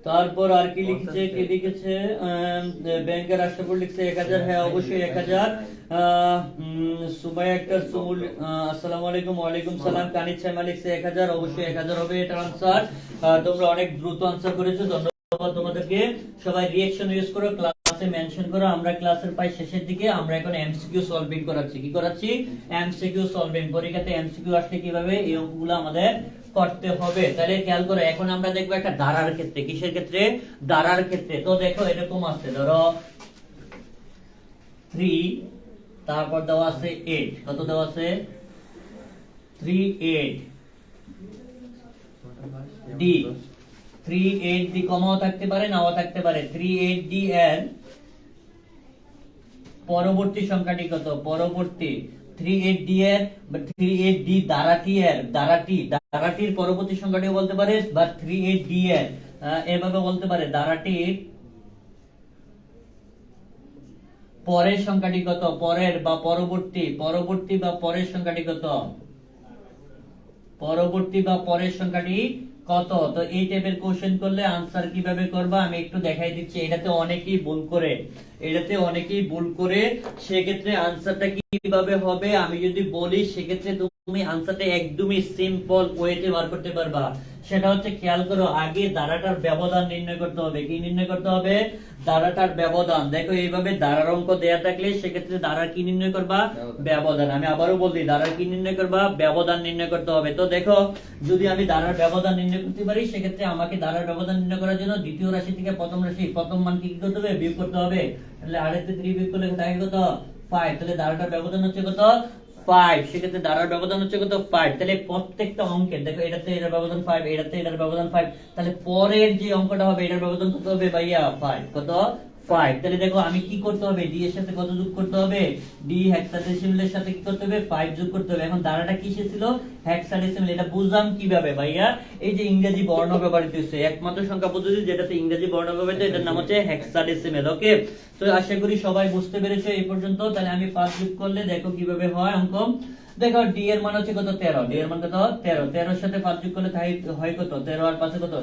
তারপর আর কি লিখছে? কে লিখেছে? ব্যাংকের আশরাফুল লিখছে 1000। হ্যাঁ, অবশ্যই 1000। সুমাইয়া আক্তার সুমুল আসসালামু আলাইকুম। ওয়ালাইকুম সালাম। কানিজ শাইমা লিখছে 1000। অবশ্যই 1000 হবে এটা আনসার। তোমরা অনেক দ্রুত আনসার করেছো, ধন্যবাদ তোমাদেরকে। সবাই রিঅ্যাকশন ইউজ করো, ক্লাসে মেনশন করো। আমরা ক্লাসের প্রায় শেষের দিকে আমরা এখন এমসিকিউ সলভিং করাচ্ছি। কি করাচ্ছি? MCQ solving. পরীক্ষাতে এমসিকিউ আসলে কিভাবে এই অঙ্কগুলো আমাদের করতে হবে। তাহলে খেয়াল করো, এখন আমরা দেখবো একটা ধারার ক্ষেত্রে। কিসের ক্ষেত্রে? ধারার ক্ষেত্রে। তো দেখো এরকম আছে, ধরো 3, তারপর দেওয়া আছে 8। কত দেওয়া আছে? 3 8 ডি। 3 8 ডি কমাও থাকতে পারে, নাও থাকতে পারে। 3 8 ডি এর পরবর্তী সংখ্যাটি কত? পরবর্তী 3 8 ডি এর 3 8 ডি দ্বারাটির পরবর্তী সংখ্যাটি বলতে পারে, বা 3 8 ডি এর এভাবে বলতে পারে দ্বারাটির পরের সংখ্যাটি কত? পরের বা পরের সংখ্যাটি কত? পরবর্তী বা পরের সংখ্যাটি কত? তো এই টাইপের কোশ্চেন করলে আনসার কিভাবে করবা আমি একটু দেখাই দিচ্ছি। এটাতে অনেকেই ভুল করে, সেক্ষেত্রে আনসারটা কিভাবে হবে আমি যদি বলি, সেক্ষেত্রে তুমি আনসারটা একদমই সিম্পল ওয়েতে বার করতে পারবা। সেটা হচ্ছে, খেয়াল করো, আগে দ্বারাটার ব্যবধান নির্ণয় করতে হবে। কি নির্ণয় করতে হবে? দ্বারাটার ব্যবধান। দেখো এইভাবে দ্বারার অঙ্ক দেয়া থাকলে সেক্ষেত্রে দ্বারা কি নির্ণয় করবা? ব্যবধান। আমি আবারও বলি, দ্বারা কি নির্ণয় করবা? ব্যবধান নির্ণয় করতে হবে। তো দেখো, যদি আমি দ্বারার ব্যবধান নির্ণয় করতে পারি, সেক্ষেত্রে আমাকে দ্বারার ব্যবধান নির্ণয় করার জন্য দ্বিতীয় রাশি থেকে প্রথম মান কি করতে হবে? বিয়োগ করতে হবে। তাহলে 8 থেকে 3 বিয়োগ করলে থাকে কত? 5। তাহলে দ্বারাটার ব্যবধান হচ্ছে কত? 5। সেক্ষেত্রে দ্বারার ব্যবধান হচ্ছে কত? 5। তাহলে প্রত্যেকটা অঙ্কের দেখো, এটাতে এটার ব্যবধান 5, এটার ব্যবধান 5। তাহলে পরের যে অঙ্কটা হবে এটার ব্যবধান কত হবে ভাইয়া? 5। কত? 5। তাহলে দেখো আমি কি করতে হবে? ডি এর সাথে কত যোগ করতে হবে? ডি হেক্সাডেসিমালের সাথে কি করতে হবে? 5 যোগ করতে হবে। এখন দ্বারাটা কিসে ছিল? হেক্সাডেসিমাল। এটা বুঝলাম কিভাবে ভাইয়া? এই যে ইংরেজি বর্ণ ব্যবহৃত হচ্ছে, একমাত্র সংখ্যা পদ্ধতি যেটাতে ইংরেজি বর্ণ ব্যবহৃত, এটার নাম হচ্ছে হেক্সাডেসিমাল। ওকে, তো আশা করি সবাই বুঝতে পেরেছো এই পর্যন্ত। তাহলে আমি 5 যোগ করলে দেখো কিভাবে হয় অঙ্ক। দেখো ডি এর মান হচ্ছে কত? 13। ডি এর মান কত? 13। 13 এর সাথে 5 যোগ করলে হয় কত? 13 আর 5 কত?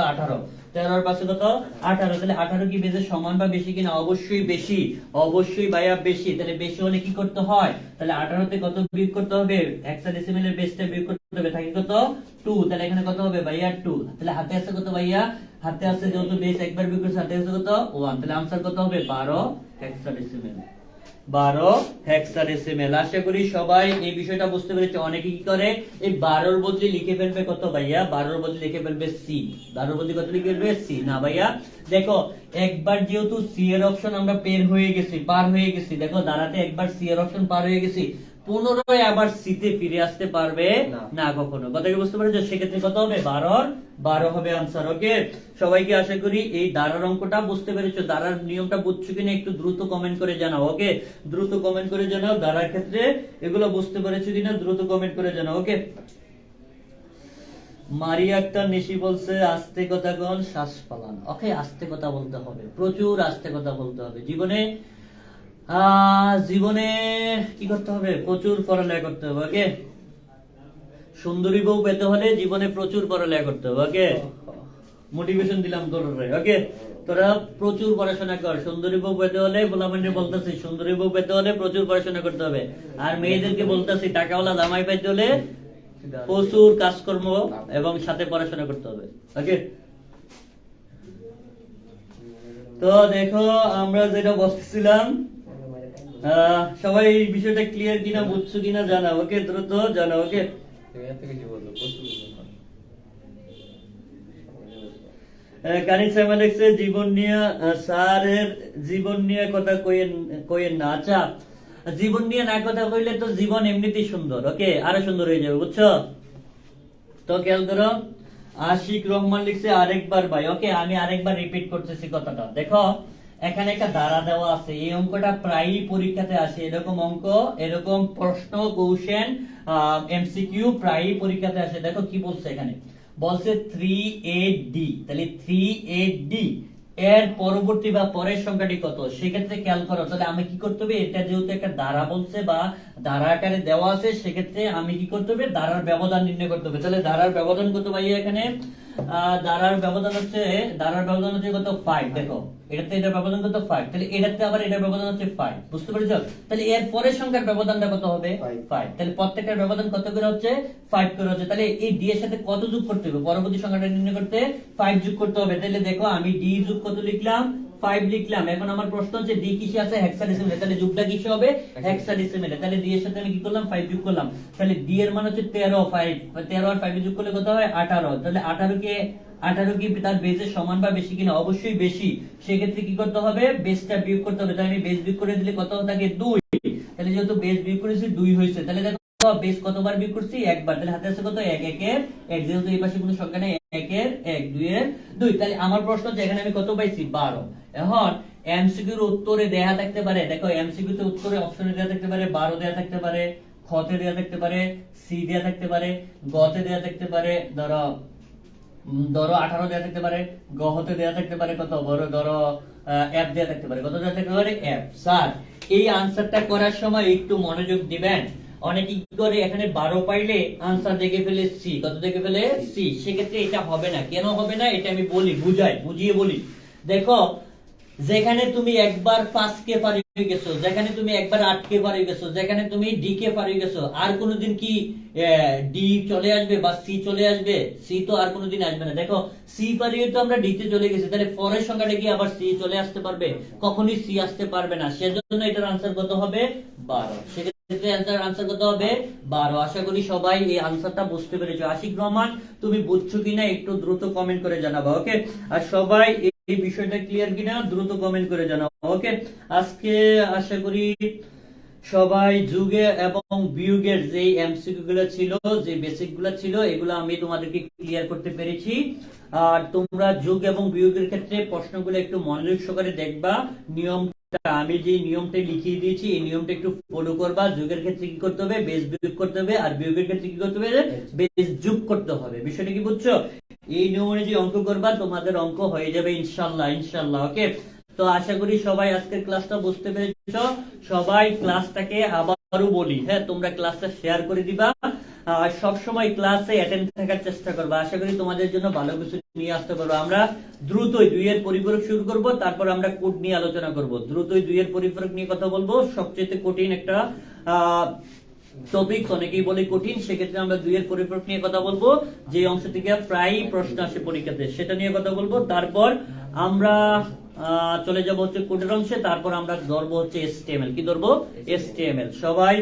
18। 13 আর 5 কত? 18। তাহলে 18 কি বেজের সমান বা বেশি কিনা? অবশ্যই বেশি। অবশ্যই ভাইয়া বেশি। তাহলে বেশি হলে কি করতে হয়? তাহলে 18 তে কত বিয়োগ করতে হবে? হেক্সাডেসিমালের বেসটা বিয়োগ করতে হবে, থাকে কত 2, তাহলে এখানে কত হবে ভাইয়া 2, তাহলে হাতে আছে কত ভাইয়া, হাতে আছে যেহেতু বেস একবার বিয়োগ করছে, হাতে আছে কত 1, তাহলে आंसर কত হবে 12 হেক্সাডেসিমেল। 12 হেক্সাডেসিমেল। আশা করি সবাই এই বিষয়টা বুঝতে পেরেছে। অনেকে কি করে এই 12 এর বদলে লিখে ফেলবে কত ভাইয়া, 12 এর বদলে লিখে ফেলবে সি, 12 এর বদলে কত লিখে ফেলবে সি। না ভাইয়া, দেখো একবার যেহেতু সি এর অপশন আমরা পার হয়ে গেছি, দেখো দাঁড়াতে একবার সি এর অপশন পার হয়ে গেছি, পুনরায় আবার সিতে ফিরে আসতে পারবে না কখনো। কথা কি বুঝতে পারছো? সেক্ষেত্রে কত হবে 12 হবে आंसर। ওকে, সবাইকে আশা করি এই দাঁড়ার অঙ্কটা বুঝতে পেরেছো। দাঁড়ার নিয়মটা বুঝছো কিনা একটু দ্রুত কমেন্ট করে জানাও। ওকে, দ্রুত কমেন্ট করে জানাও দাঁড়ার ক্ষেত্রে এগুলো বুঝতে পেরেছো কিনা, দ্রুত কমেন্ট করে জানাও। ওকে, মারিয়া আক্তার নিশি বলছে আস্তে কথা কোন, শ্বাস ফালান। ওকে, আস্তে কথা বলতে হবে, প্রচুর আস্তে কথা বলতে হবে। জীবনে কি করতে হবে, প্রচুর পড়ালেখা করতে হবে। ওকে, সুন্দরী বউ পেতে হলে জীবনে প্রচুর পড়ালেখা করতে হবে। ওকে, মোটিভেশন দিলাম তোরে। ওকে, তোরা প্রচুর পড়াশোনা কর। সুন্দরী বউ পেতে হলে বলামান্ডে বলতেছি, সুন্দরী বউ পেতে হলে প্রচুর পড়াশোনা করতে হবে। আর মেয়েদেরকে বলতেছি টাকাওয়ালা জামাই পেতে হলে প্রচুর কাজকর্ম এবং সাথে পড়াশোনা করতে হবে। ওকে, তো দেখো আমরা যেটা বলছিলাম, সবাই এই বিষয়টা ক্লিয়ার কিনা, বুঝছো কিনা জানাও। ওকে, দ্রুত জানাও। ওকে, কানিক সাইমন লিখছে জীবন নিয়ে, স্যারের জীবন নিয়ে কথা কইেন না। আচ্ছা, জীবন নিয়ে না কথা কইলে তো জীবন এমনিতেই সুন্দর। ওকে, আরো সুন্দর হয়ে যাবে, বুঝছো? তো খেয়াল করো, আশিক রহমান লিখছে আরেকবার ভাই। ওকে, আমি আরেকবার রিপিট করতেছি কথাটা। দেখো এখানে একটা ধারা দেওয়া আছে, এই অঙ্কটা প্রায়ই পরীক্ষাতে আসে। এরকম অঙ্ক, এরকম প্রশ্ন, কোশ্চেন, এমসিকিউ প্রায়ই পরীক্ষাতে আসে। দেখো কি বলছে এখানে, বলছে 3AD, তাহলে 3AD এর পরবর্তী বা পরের সংখ্যাটি কত। সেক্ষেত্রে খেয়াল করো, তাহলে আমি কি করতে হবে, এটা যেহেতু একটা ধারা বলছে বা ধারা আকারে দেওয়া আছে, সেক্ষেত্রে আমি কি করতে হবে, ধারার ব্যবধান নির্ণয় করতে হবে। তাহলে ধারার ব্যবধান কত ভাই এখানে, ধারার ব্যবধান হচ্ছে কত 5। দেখো এটাতে এটার ব্যবধান কত 5, তাহলে এটাতে আবার এটার ব্যবধান হচ্ছে 5। বুঝতে পেরেছো? তাহলে এর পরের সংখ্যার ব্যবধানটা কত হবে 5। তাহলে প্রত্যেকটার ব্যবধান কত করে হচ্ছে 5 করে হচ্ছে। তাহলে এই ডি এর সাথে কত যোগ করতে হবে, পরবর্তী সংখ্যাটা নির্ণয় করতে 5 যোগ করতে হবে। তাহলে দেখো আমি ডি যোগ কত লিখলাম, 5 লিখলাম। এখন আমার প্রশ্ন হচ্ছে ডি কিসে আছে, হেক্সাডেসিমেলে। তাহলে যোগটা কিসে হবে, হেক্সাডেসিমেলে। তাহলে ডি এর সাথে আমি কি করলাম, 5 যোগ করলাম। তাহলে ডি এর মান হচ্ছে 13, 13 আর 5 যোগ করলে কত হয় 18। তাহলে 18 কি তার বেসের সমান বা বেশি কিনা, অবশ্যই বেশি। সেক্ষেত্রে কি করতে হবে, বেসটা বিয়োগ করতে হবে। তাহলে আমি বেস বিয়োগ করে দিলে কত থাকে 2। তাহলে যেহেতু বেস বিয়োগ করেছি 2 হয়েছে, তাহলে দেখো বেস কতবার বিয়োগ করছি, একবার। তাহলে হাতে আছে কত 1, 1 এর 1, যেহেতু এই পাশে কোনো সংখ্যা নেই, 1 এর 1, 2 এর 2। তাহলে আমার প্রশ্ন হচ্ছে এখানে আমি কত পাইছি 12। এখন এমসিকিউর উত্তরে দেয়া থাকতে পারে, দেখো এমসিকিউ তে উত্তরে অপশনে দেয়া থাকতে পারে 12 দেয়া থাকতে পারে, খ তে দেয়া থাকতে পারে, সি দেয়া থাকতে পারে, গ তে দেয়া থাকতে পারে, ধরো 18 দেয়া থাকতে পারে, গ হতে দেয়া থাকতে পারে কত বড়, ধরো এফ দেয়া থাকতে পারে, কত দেয়া থাকতে পারে এফ। স্যার এই আনসারটা করার সময় একটু মনোযোগ দিবেন। অনেকে কি করে এখানে 12 পাইলে আনসার দেখে ফেলে সি, কত দেখে ফেলে সি। সেক্ষেত্রে এটা হবে না। কেন হবে না এটা আমি বলি, বুঝিয়ে বলি। দেখো যেখানে তুমি একবার 5 কে পার হয়ে গেছো, যেখানে তুমি একবার 8 কে পার হয়ে গেছো, যেখানে তুমি ডি কে পার হয়ে গেছো, আর কোনোদিন কি ডি চলে আসবে বা সি চলে আসবে? সি তো আর কোনোদিন আসবে না। দেখো সি পারিয়ে তো আমরা ডি তে চলে গেছি, তাহলে পরের সংখ্যাটা কি আবার সি চলে আসতে পারবে? কখনোই সি আসতে পারবে না। সেজন্য এটার আনসার কত হবে 12। সেক্ষেত্রে আনসার কত হবে 12। আশা করি সবাই এই আনসারটা বুঝতে পেরেছো। আশিক রহমান তুমি বুঝছো কিনা একটু দ্রুত কমেন্ট করে জানাবা। ওকে, আর সবাই এই বিষয়টা ক্লিয়ার কিনা দ্রুত কমেন্ট করে জানাও। ওকে, আজকে আশা করি সবাই যুগে এবং বিয়োগের যে এমসিকিউ গুলো ছিল, যে বেসিক গুলো ছিল, এগুলো আমি তোমাদেরকে ক্লিয়ার করতে পেরেছি। আর তোমরা যোগ এবং বিয়োগের ক্ষেত্রে প্রশ্নগুলো একটু মনোযোগ সহকারে দেখবা। আমি যে নিয়মটা লিখিয়ে দিয়েছি এই নিয়মটা একটু ফলো করবা। যোগের ক্ষেত্রে কি করতে হবে, বেস বিয়োগ করতে হবে, আর বিয়োগের ক্ষেত্রে কি করতে হবে, বেস যোগ করতে হবে। বিষয়টা কি বুঝছো? এই নিয়ম অনুযায়ী অঙ্ক করবা, তোমাদের অঙ্ক হয়ে যাবে ইনশাআল্লাহ, ইনশাআল্লাহ। ওকে, তো আশা করি সবাই আজকের ক্লাসটা বুঝতে পেরেছো। সবাই ক্লাসটাকে আবারও বলি, হ্যাঁ তোমরা ক্লাসটা শেয়ার করে দিবা, আর সব সময় ক্লাসে অ্যাটেন্ড থাকার চেষ্টা করবা। আশা করি তোমাদের জন্য ভালো কিছু নিয়ে আসতে পারবো। আমরা দ্রুতই 2 এর পরিপূরক শুরু করব, তারপর আমরা কোড নিয়ে আলোচনা করব। দ্রুতই 2 এর পরিপূরক নিয়ে কথা বলবো। সবচেয়ে কঠিন একটা টপিকস অনেকেই বলে কঠিন, সেক্ষেত্রে আমরা 2 এর পরিপূরক নিয়ে কথা বলবো, যে অংশ থেকে প্রায় প্রশ্ন আসে পরীক্ষাতে সেটা নিয়ে কথা বলবো। তারপর আমরা চলে যাব হচ্ছে কোডের অংশে, তারপর আমরা ধরবো হচ্ছে HTML। কি ধরবো? HTML। সবাই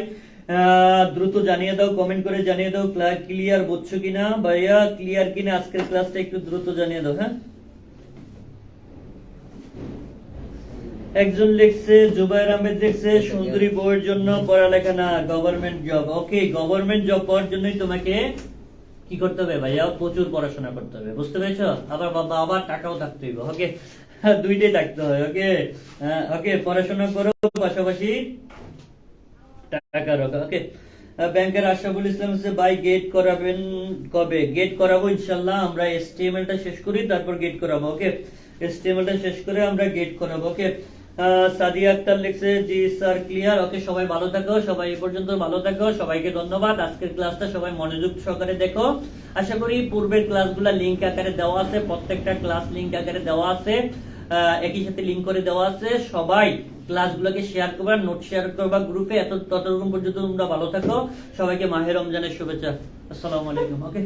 দ্রুত জানিয়ে দাও, কমেন্ট করে জানিয়ে দাও ক্লিয়ার বুঝছো কিনা, ভাইয়া ক্লিয়ার কিনা আজকের ক্লাসটা একটু দ্রুত জানিয়ে দাও। হ্যাঁ, একজন লিখছে, জুবাইর আহমেদ লিখছে সুন্দরী বউয়ের জন্য পড়ালেখা না, গভর্নমেন্ট জব। ওকে, গভর্নমেন্ট জব পাওয়ার জন্যই তোমাকে কি করতে হবে ভাইয়া? প্রচুর পড়াশোনা করতে হবে, বুঝতে পেরেছো? আবার বাবা আবার টাকাও থাকতে হইব। ওকে, দুইটাই থাকতে হয়। ওকে ওকে, পড়াশোনা করো পাশাপাশি টাকা রাখো। ওকে, ব্যাংকের আশরাফুল ইসলাম হচ্ছে ভাই গেট করাবেন কবে? গেট করাবো ইনশাআল্লাহ, আমরা HTML টা শেষ করি তারপর গেট করাবো। ওকে, HTML টা শেষ করে আমরা গেট করাবো। ওকে, সাদিয়া আক্তার লিখছে জি স্যার ক্লিয়ার। ওকে, সবাই ভালো থাকো, সবাই এই পর্যন্ত ভালো থাকো, সবাইকে ধন্যবাদ। আজকের ক্লাসটা সবাই মনোযোগ সহকারে দেখো। আশা করি পূর্বের ক্লাসগুলো লিংক আকারে দেওয়া আছে, প্রত্যেকটা ক্লাস লিংক আকারে দেওয়া আছে, একই সাথে লিংক করে দেওয়া আছে। সবাই ক্লাসগুলোকে শেয়ার করবা, নোট শেয়ার করবা গ্রুপে। ততক্ষণ পর্যন্ত তোমরা ভালো থাকো। সবাইকে মাহে রমজানের শুভেচ্ছা। আসসালামু আলাইকুম। ওকে।